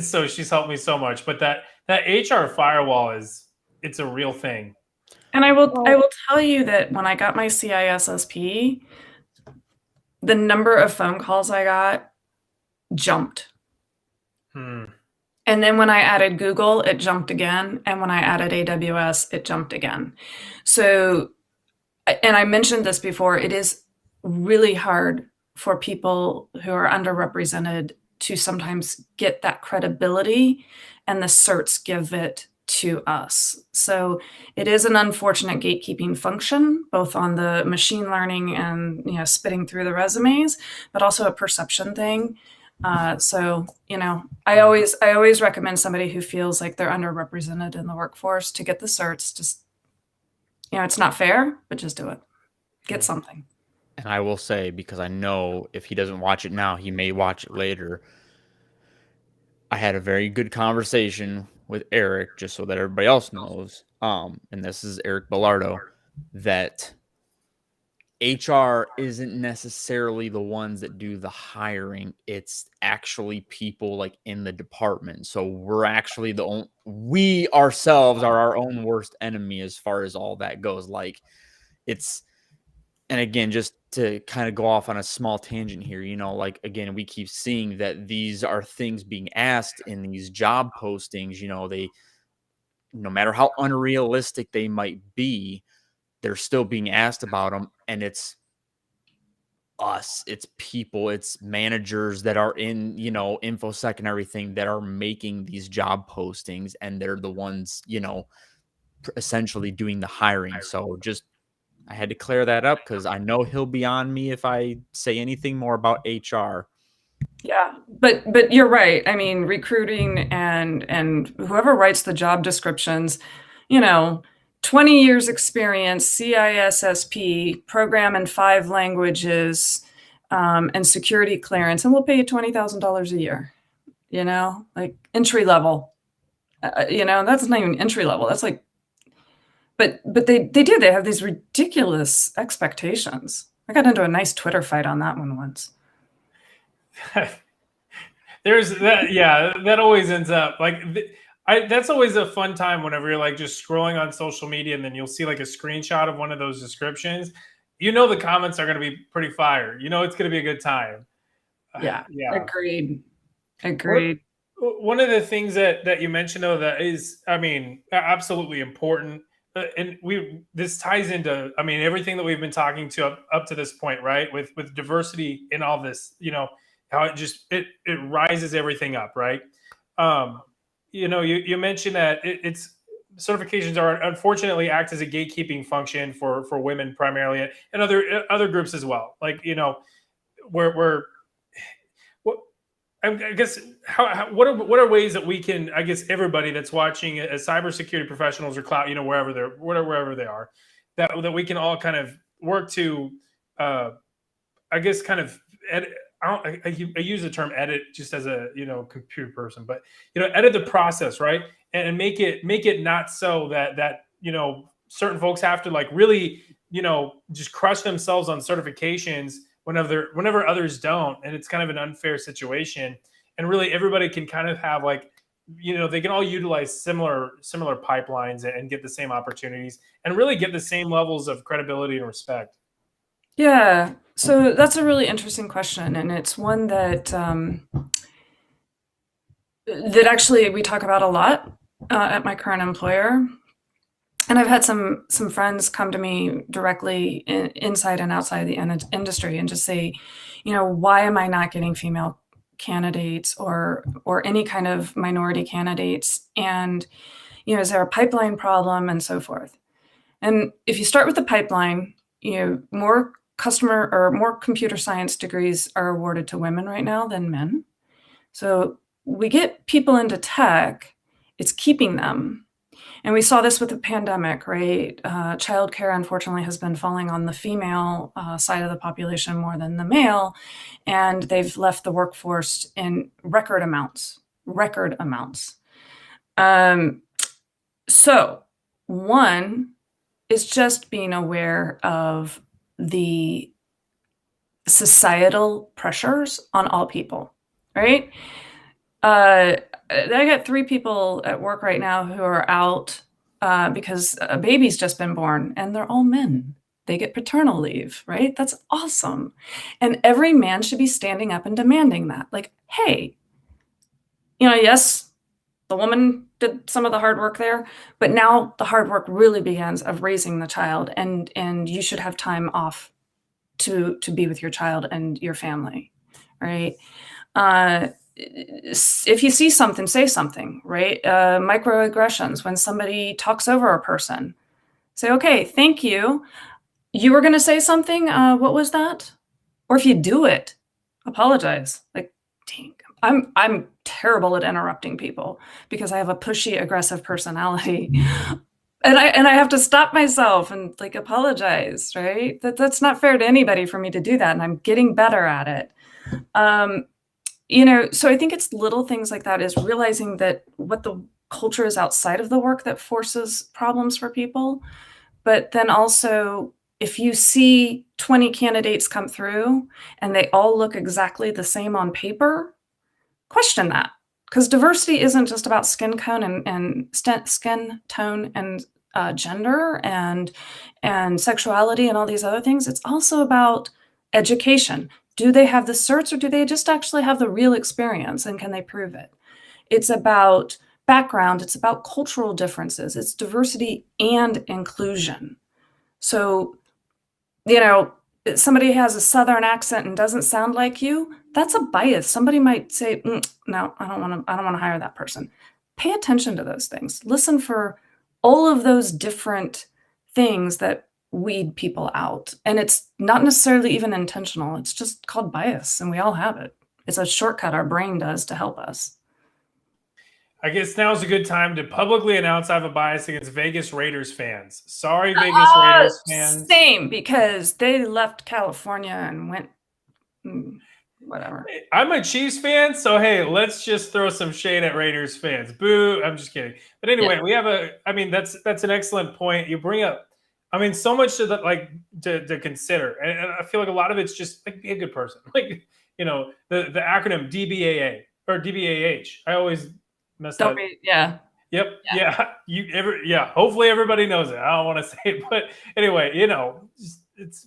So she's helped me so much. But that HR firewall it's a real thing. And I will tell you that when I got my CISSP, the number of phone calls I got jumped. And then when I added Google, it jumped again. And when I added AWS, it jumped again. So, and I mentioned this before, it is really hard for people who are underrepresented to sometimes get that credibility, and the certs give it to us. So it is an unfortunate gatekeeping function, both on the machine learning and spitting through the resumes, but also a perception thing. So I always recommend somebody who feels like they're underrepresented in the workforce to get the certs. Just it's not fair, but just do it. Get something. And I will say, because I know if he doesn't watch it now, he may watch it later. I had a very good conversation with Eric, just so that everybody else knows. And this is Eric Bellardo, that HR isn't necessarily the ones that do the hiring. It's actually people like in the department. So we're actually we ourselves are our own worst enemy as far as all that goes. Like and again, just to kind of go off on a small tangent here, like, again, we keep seeing that these are things being asked in these job postings. They, no matter how unrealistic they might be, they're still being asked about them. And it's us, it's people, it's managers that are in, InfoSec and everything that are making these job postings. And they're the ones, essentially doing the hiring. So just I had to clear that up because I know he'll be on me if I say anything more about HR. Yeah, but you're right. I mean, recruiting and whoever writes the job descriptions, 20 years experience, CISSP, program in 5 languages, and security clearance, and we'll pay you $20,000 a year. Like entry level. That's not even entry level. That's like, but they have these ridiculous expectations. I got into a nice Twitter fight on that one once. There's that, yeah, that always ends up like that's always a fun time whenever you're like just scrolling on social media and then you'll see like a screenshot of one of those descriptions. The comments are going to be pretty fire. It's going to be a good time. Yeah. Agreed. One of the things that you mentioned though that is, absolutely important, and this ties into, everything that we've been talking to up to this point, right? With diversity in all this, how it rises everything up, right? You mentioned that it's certifications are unfortunately act as a gatekeeping function for women primarily, and other groups as well. Like where I guess what are ways that we can, I guess everybody that's watching as cybersecurity professionals or cloud, wherever they are, that we can all kind of work to, I guess kind of edit. I use the term edit just as a computer person, but edit the process, right, and make it not so that certain folks have to like really just crush themselves on certifications whenever others don't, and it's kind of an unfair situation. And really, everybody can kind of have like they can all utilize similar pipelines and get the same opportunities and really get the same levels of credibility and respect. Yeah, so that's a really interesting question, and it's one that that actually we talk about a lot at my current employer. And I've had some friends come to me directly inside and outside the industry and just say, why am I not getting female candidates or any kind of minority candidates? And, is there a pipeline problem and so forth? And if you start with the pipeline, more computer science degrees are awarded to women right now than men. So we get people into tech, it's keeping them. And we saw this with the pandemic, right? Childcare, unfortunately, has been falling on the female side of the population more than the male, and they've left the workforce in record amounts. So one is just being aware of the societal pressures on all people, right? I got 3 people at work right now who are out because a baby's just been born, and they're all men. They get paternal leave, right? That's awesome. And every man should be standing up and demanding that. Like, hey, yes, the woman did some of the hard work there, but now the hard work really begins of raising the child, and you should have time off to be with your child and your family, right? If you see something, say something, right? Microaggressions, when somebody talks over a person, say, okay, thank you. You were going to say something. What was that? Or if you do it, apologize. Like, dang, I'm terrible at interrupting people because I have a pushy, aggressive personality. And I have to stop myself and like apologize, right? That's not fair to anybody for me to do that. And I'm getting better at it. So I think it's little things like that, is realizing that what the culture is outside of the work that forces problems for people. But then also, if you see 20 candidates come through and they all look exactly the same on paper, question that. Because diversity isn't just about skin tone and gender and sexuality and all these other things. It's also about education. Do they have the certs, or do they just actually have the real experience, and can they prove it? It's about background. It's about cultural differences. It's diversity and inclusion. So, somebody has a Southern accent and doesn't sound like you, that's a bias. Somebody might say, no, I don't want to hire that person. Pay attention to those things. Listen for all of those different things that weed people out. And it's not necessarily even intentional. It's just called bias, and we all have it. It's a shortcut our brain does to help us. I guess now's a good time to publicly announce I have a bias against Vegas Raiders fans. Sorry, Vegas Raiders fans. Same, because they left California and went whatever. I'm a Chiefs fan, so hey, let's just throw some shade at Raiders fans. Boo! I'm just kidding. But anyway, we have that's an excellent point. You bring up, so much to consider, and I feel like a lot of it's just like be a good person, like the acronym DBAA or DBAH. I always mess up. Yeah. Yep. Yeah. Hopefully everybody knows it. I don't want to say it, but anyway, it's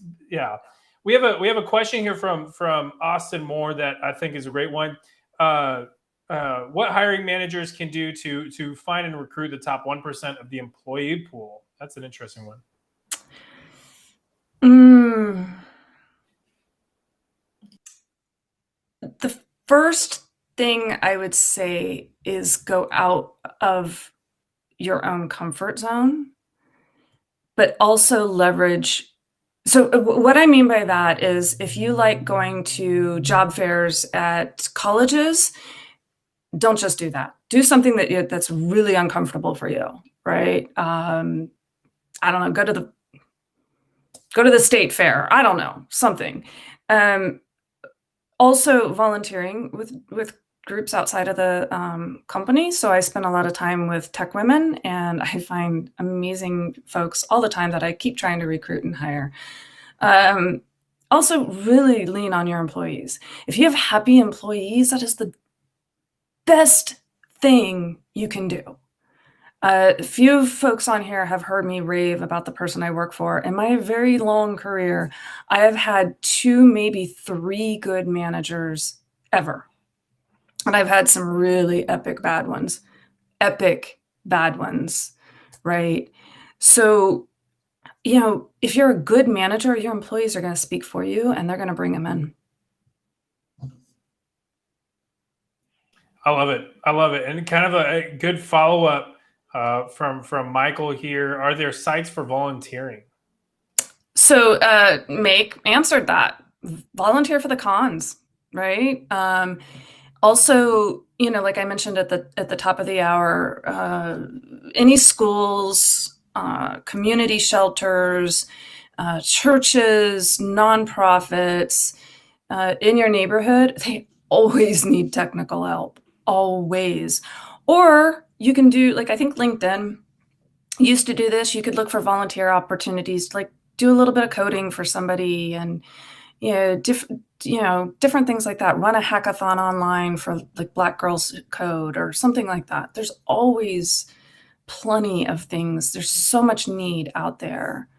We have a question here from Austin Moore that I think is a great one. What hiring managers can do to find and recruit the top 1% of the employee pool? That's an interesting one. The first thing I would say is go out of your own comfort zone, but also leverage. So what I mean by that is if you like going to job fairs at colleges, don't just do that. Do something that's really uncomfortable for you, right? I don't know, go to the state fair. I don't know, something. Also volunteering with groups outside of the company. So I spend a lot of time with tech women, and I find amazing folks all the time that I keep trying to recruit and hire. Also really lean on your employees. If you have happy employees, that is the best thing you can do. A few folks on here have heard me rave about the person I work for. In my very long career, I have had 2, maybe 3 good managers ever. And I've had some really epic bad ones, right? So, if you're a good manager, your employees are going to speak for you, and they're going to bring them in. I love it. And kind of a good follow-up from Michael here. Are there sites for volunteering? So Make answered that. Volunteer for the cons, right? Also, like I mentioned at the top of the hour, any schools, community shelters, churches, nonprofits in your neighborhood, they always need technical help, always. Or you can do, like, I think LinkedIn used to do this. You could look for volunteer opportunities, like do a little bit of coding for somebody, and different things like that. Run a hackathon online for like Black Girls Code or something like that. There's always plenty of things. There's so much need out there,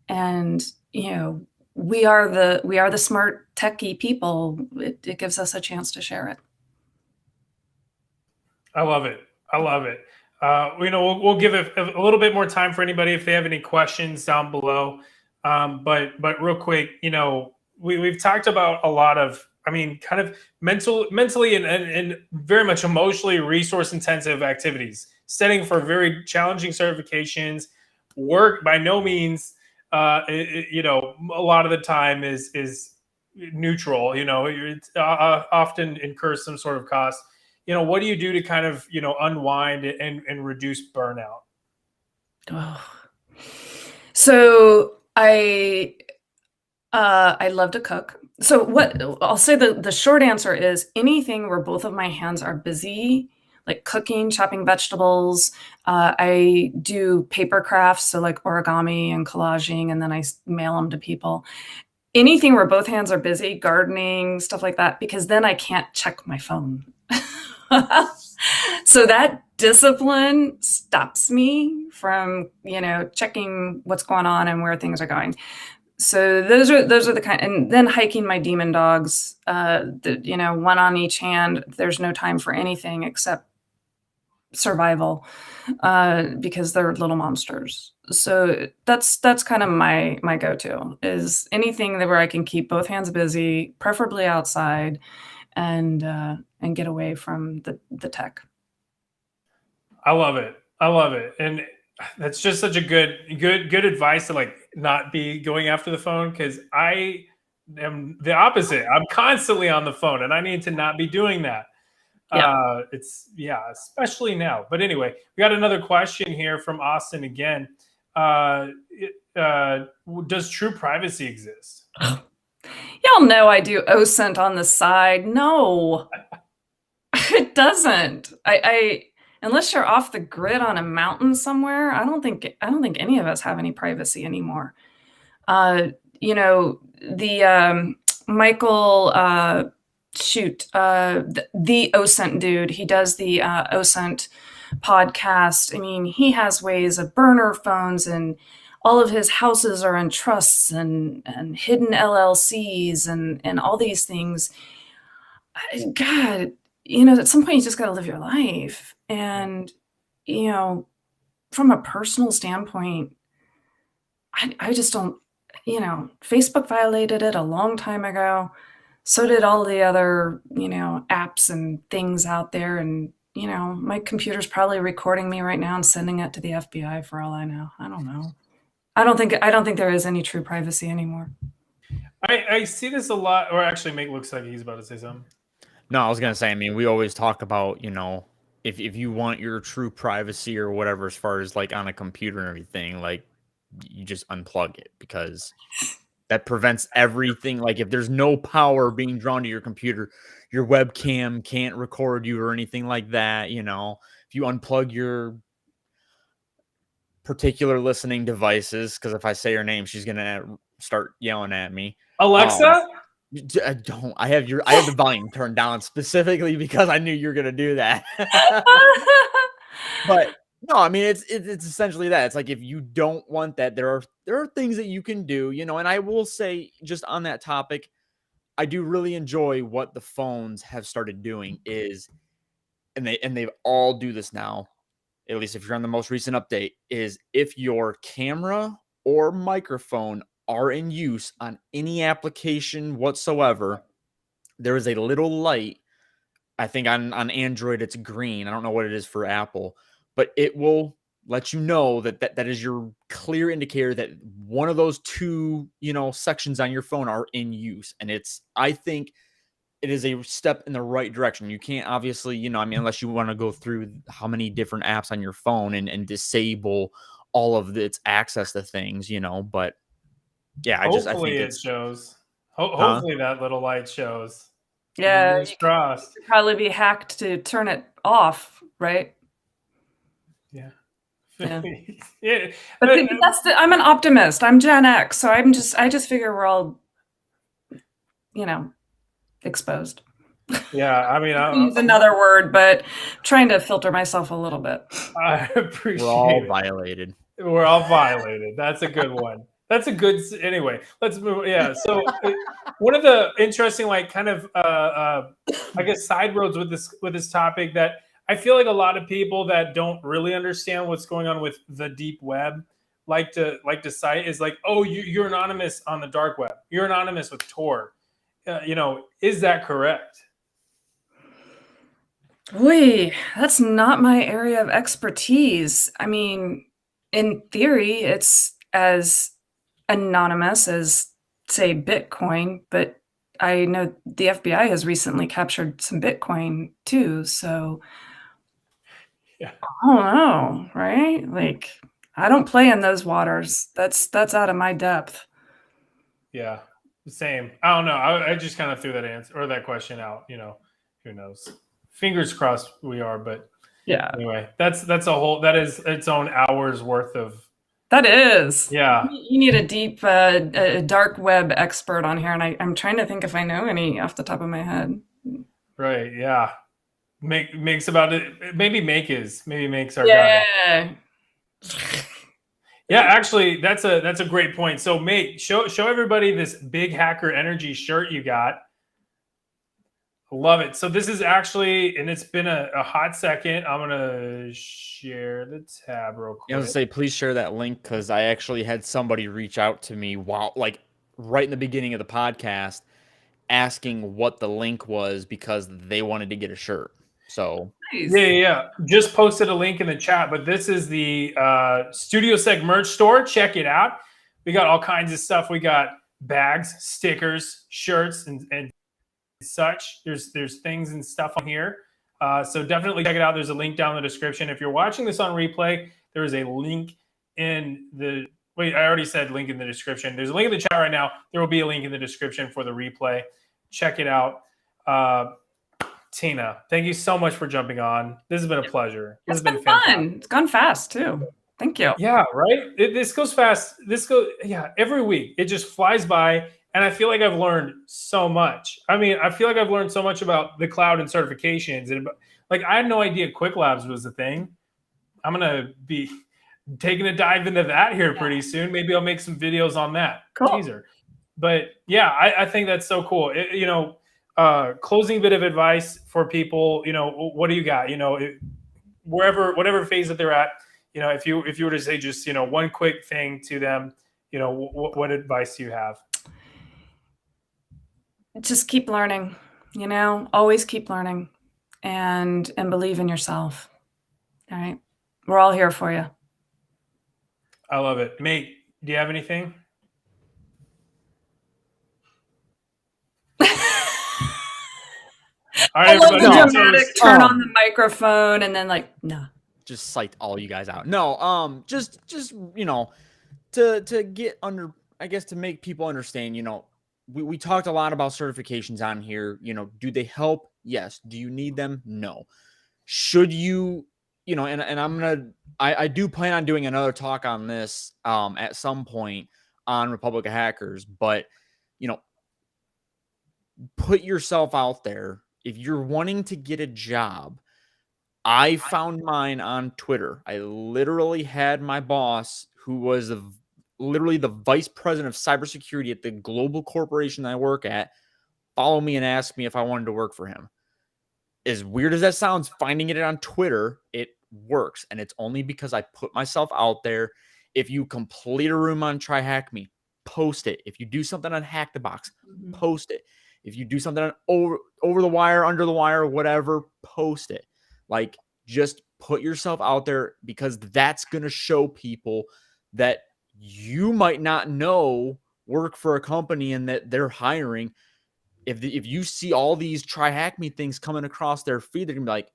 and we are the smart techie people. It gives us a chance to share it. I love it. We'll give a little bit more time for anybody if they have any questions down below. But real quick, we've talked about a lot of, kind of mentally and very much emotionally resource intensive activities, studying for very challenging certifications. Work by no means, a lot of the time is neutral. It often incurs some sort of cost. What do you do to kind of unwind and reduce burnout? So I love to cook. So what I'll say, the short answer is anything where both of my hands are busy, like cooking, chopping vegetables. I do paper crafts, so like origami and collaging, and then I mail them to people. Anything where both hands are busy, gardening, stuff like that, because then I can't check my phone. So that discipline stops me from, checking what's going on and where things are going. So those are the kind, and then hiking my demon dogs, one on each hand. There's no time for anything except survival, because they're little monsters. So that's kind of my go-to, is anything where I can keep both hands busy, preferably outside, and get away from the tech. I love it. And That's just such a good advice to like not be going after the phone, because I am the opposite. I'm constantly on the phone, and I need to not be doing that. Yeah. It's especially now. But anyway, we got another question here from Austin again. Does true privacy exist? Y'all know I do OSINT on the side. No, it doesn't. I unless you're off the grid on a mountain somewhere, I don't think any of us have any privacy anymore. You know, the Michael the OSINT dude, he does the OSINT podcast. I mean, he has ways of burner phones, and all of his houses are in trusts and hidden LLCs and all these things. God, at some point you just got to live your life. And, from a personal standpoint, I just don't, Facebook violated it a long time ago. So did all the other, apps and things out there. And, my computer's probably recording me right now and sending it to the FBI for all I know. I don't know. I don't think there is any true privacy anymore. I see this a lot, or actually, Mike looks like he's about to say something. No, I was gonna say. I mean, we always talk about if you want your true privacy or whatever, as far as like on a computer and everything, like you just unplug it, because that prevents everything. Like if there's no power being drawn to your computer, your webcam can't record you or anything like that. If you unplug your particular listening devices, because if I say her name, she's gonna start yelling at me. Alexa? I don't. I have the volume turned down specifically because I knew you were gonna do that. But no, I mean it's essentially that. It's like if you don't want that, there are things that you can do, and I will say, just on that topic, I do really enjoy what the phones have started doing and they all do this now, at least if you're on the most recent update, is if your camera or microphone are in use on any application whatsoever, there is a little light. I think on Android it's green. I don't know what it is for Apple, but it will let you know that is your clear indicator that one of those two, sections on your phone are in use. And I think it is a step in the right direction. You can't obviously, unless you want to go through how many different apps on your phone and disable all of its access to things, but yeah, I think it shows. Huh? Hopefully that little light shows. Yeah, you could probably be hacked to turn it off, right? Yeah. Yeah. But I'm an optimist. I'm Gen X, so I just figure we're all, exposed. Yeah, I mean, I'll use another word, but trying to filter myself a little bit. I appreciate We're all violated. We're all violated. That's a good one. That's a good. Anyway, let's move. Yeah. So one of the interesting, like, kind of, I guess, side roads with this topic that I feel like a lot of people that don't really understand what's going on with the deep web like to cite is like, oh, you're anonymous on the dark web. You're anonymous with Tor. Is that correct? Boy, that's not my area of expertise. I mean, in theory, it's as anonymous as, say, Bitcoin, but I know the FBI has recently captured some Bitcoin too, so yeah. I don't know, right? Like, I don't play in those waters. That's out of my depth. Yeah, same. I don't know. I just kind of threw that answer or that question out. Who knows? Fingers crossed we are, but yeah. Anyway, that is its own hours worth of. That is. Yeah. You need a deep, dark web expert on here, and I'm trying to think if I know any off the top of my head. Right. Yeah. Makes about it. Maybe Make's our guy. Yeah. Yeah. Actually, that's a great point. So, Make, show everybody this Big Hacker Energy shirt you got. Love it. So this is actually, and it's been a hot second. I'm gonna share the tab real quick. I was gonna say, please share that link, because I actually had somebody reach out to me right in the beginning of the podcast, asking what the link was because they wanted to get a shirt. So Nice. Yeah. Just posted a link in the chat, but this is the StudioSec merch store. Check it out. We got all kinds of stuff. We got bags, stickers, shirts, and such. There's things and stuff on here. So definitely check it out. There's a link down in the description. If you're watching this on replay, there is a link in the wait. I already said link in the description. There's a link in the chat right now. There will be a link in the description for the replay. Check it out. Tina, thank you so much for jumping on. This has been a pleasure. This It's has been fantastic. fun. It's gone fast too. Thank you. Yeah, right. This goes fast. Every week. It just flies by. And I feel like I've learned so much. I mean, I feel like I've learned so much about the cloud and certifications. And like, I had no idea Quick Labs was a thing. I'm going to be taking a dive into that here pretty soon. Maybe I'll make some videos on that. Cool. Teaser. But yeah, I think that's so cool. Closing bit of advice for people, what do you got? Whatever phase that they're at, if you were to say just, one quick thing to them, what advice do you have? Just keep learning, always keep learning and believe in yourself. All right. We're all here for you. I love it. Mate, do you have anything? All right, I love the everybody. dramatic turn on the microphone and then no. just psyched all you guys out. No, just to get under, I guess, to make people understand, we talked a lot about certifications on here. Do they help? Yes. Do you need them? No. Should you, and I do plan on doing another talk on this at some point on Republic of Hackers, but put yourself out there. If you're wanting to get a job, I found mine on Twitter. I literally had my boss, who was literally the vice president of cybersecurity at the global corporation that I work at, follow me and ask me if I wanted to work for him. As weird as that sounds, finding it on Twitter, it works. And it's only because I put myself out there. If you complete a room on Try Hack Me, post it. If you do something on Hack the Box, post it. If you do something on over the wire, under the wire, whatever, post it. Just put yourself out there, because that's going to show people that you might not know work for a company and that they're hiring. If you see all these Try Hack Me things coming across their feed, they're going to be like,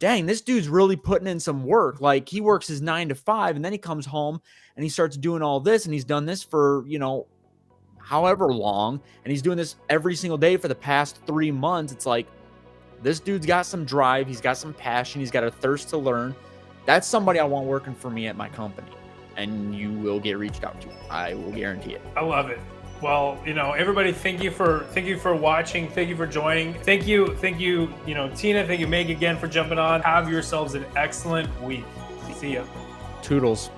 dang, this dude's really putting in some work. He works his 9 to 5 and then he comes home and he starts doing all this, and he's done this for, however long, and he's doing this every single day for the past 3 months. It's like, this dude's got some drive. He's got some passion. He's got a thirst to learn. That's somebody I want working for me at my company, and you will get reached out to. I will guarantee it. I love it. Well, everybody, thank you for watching. Thank you for joining. Thank you, Tina. Thank you, Meg, again for jumping on. Have yourselves an excellent week. See ya. Toodles.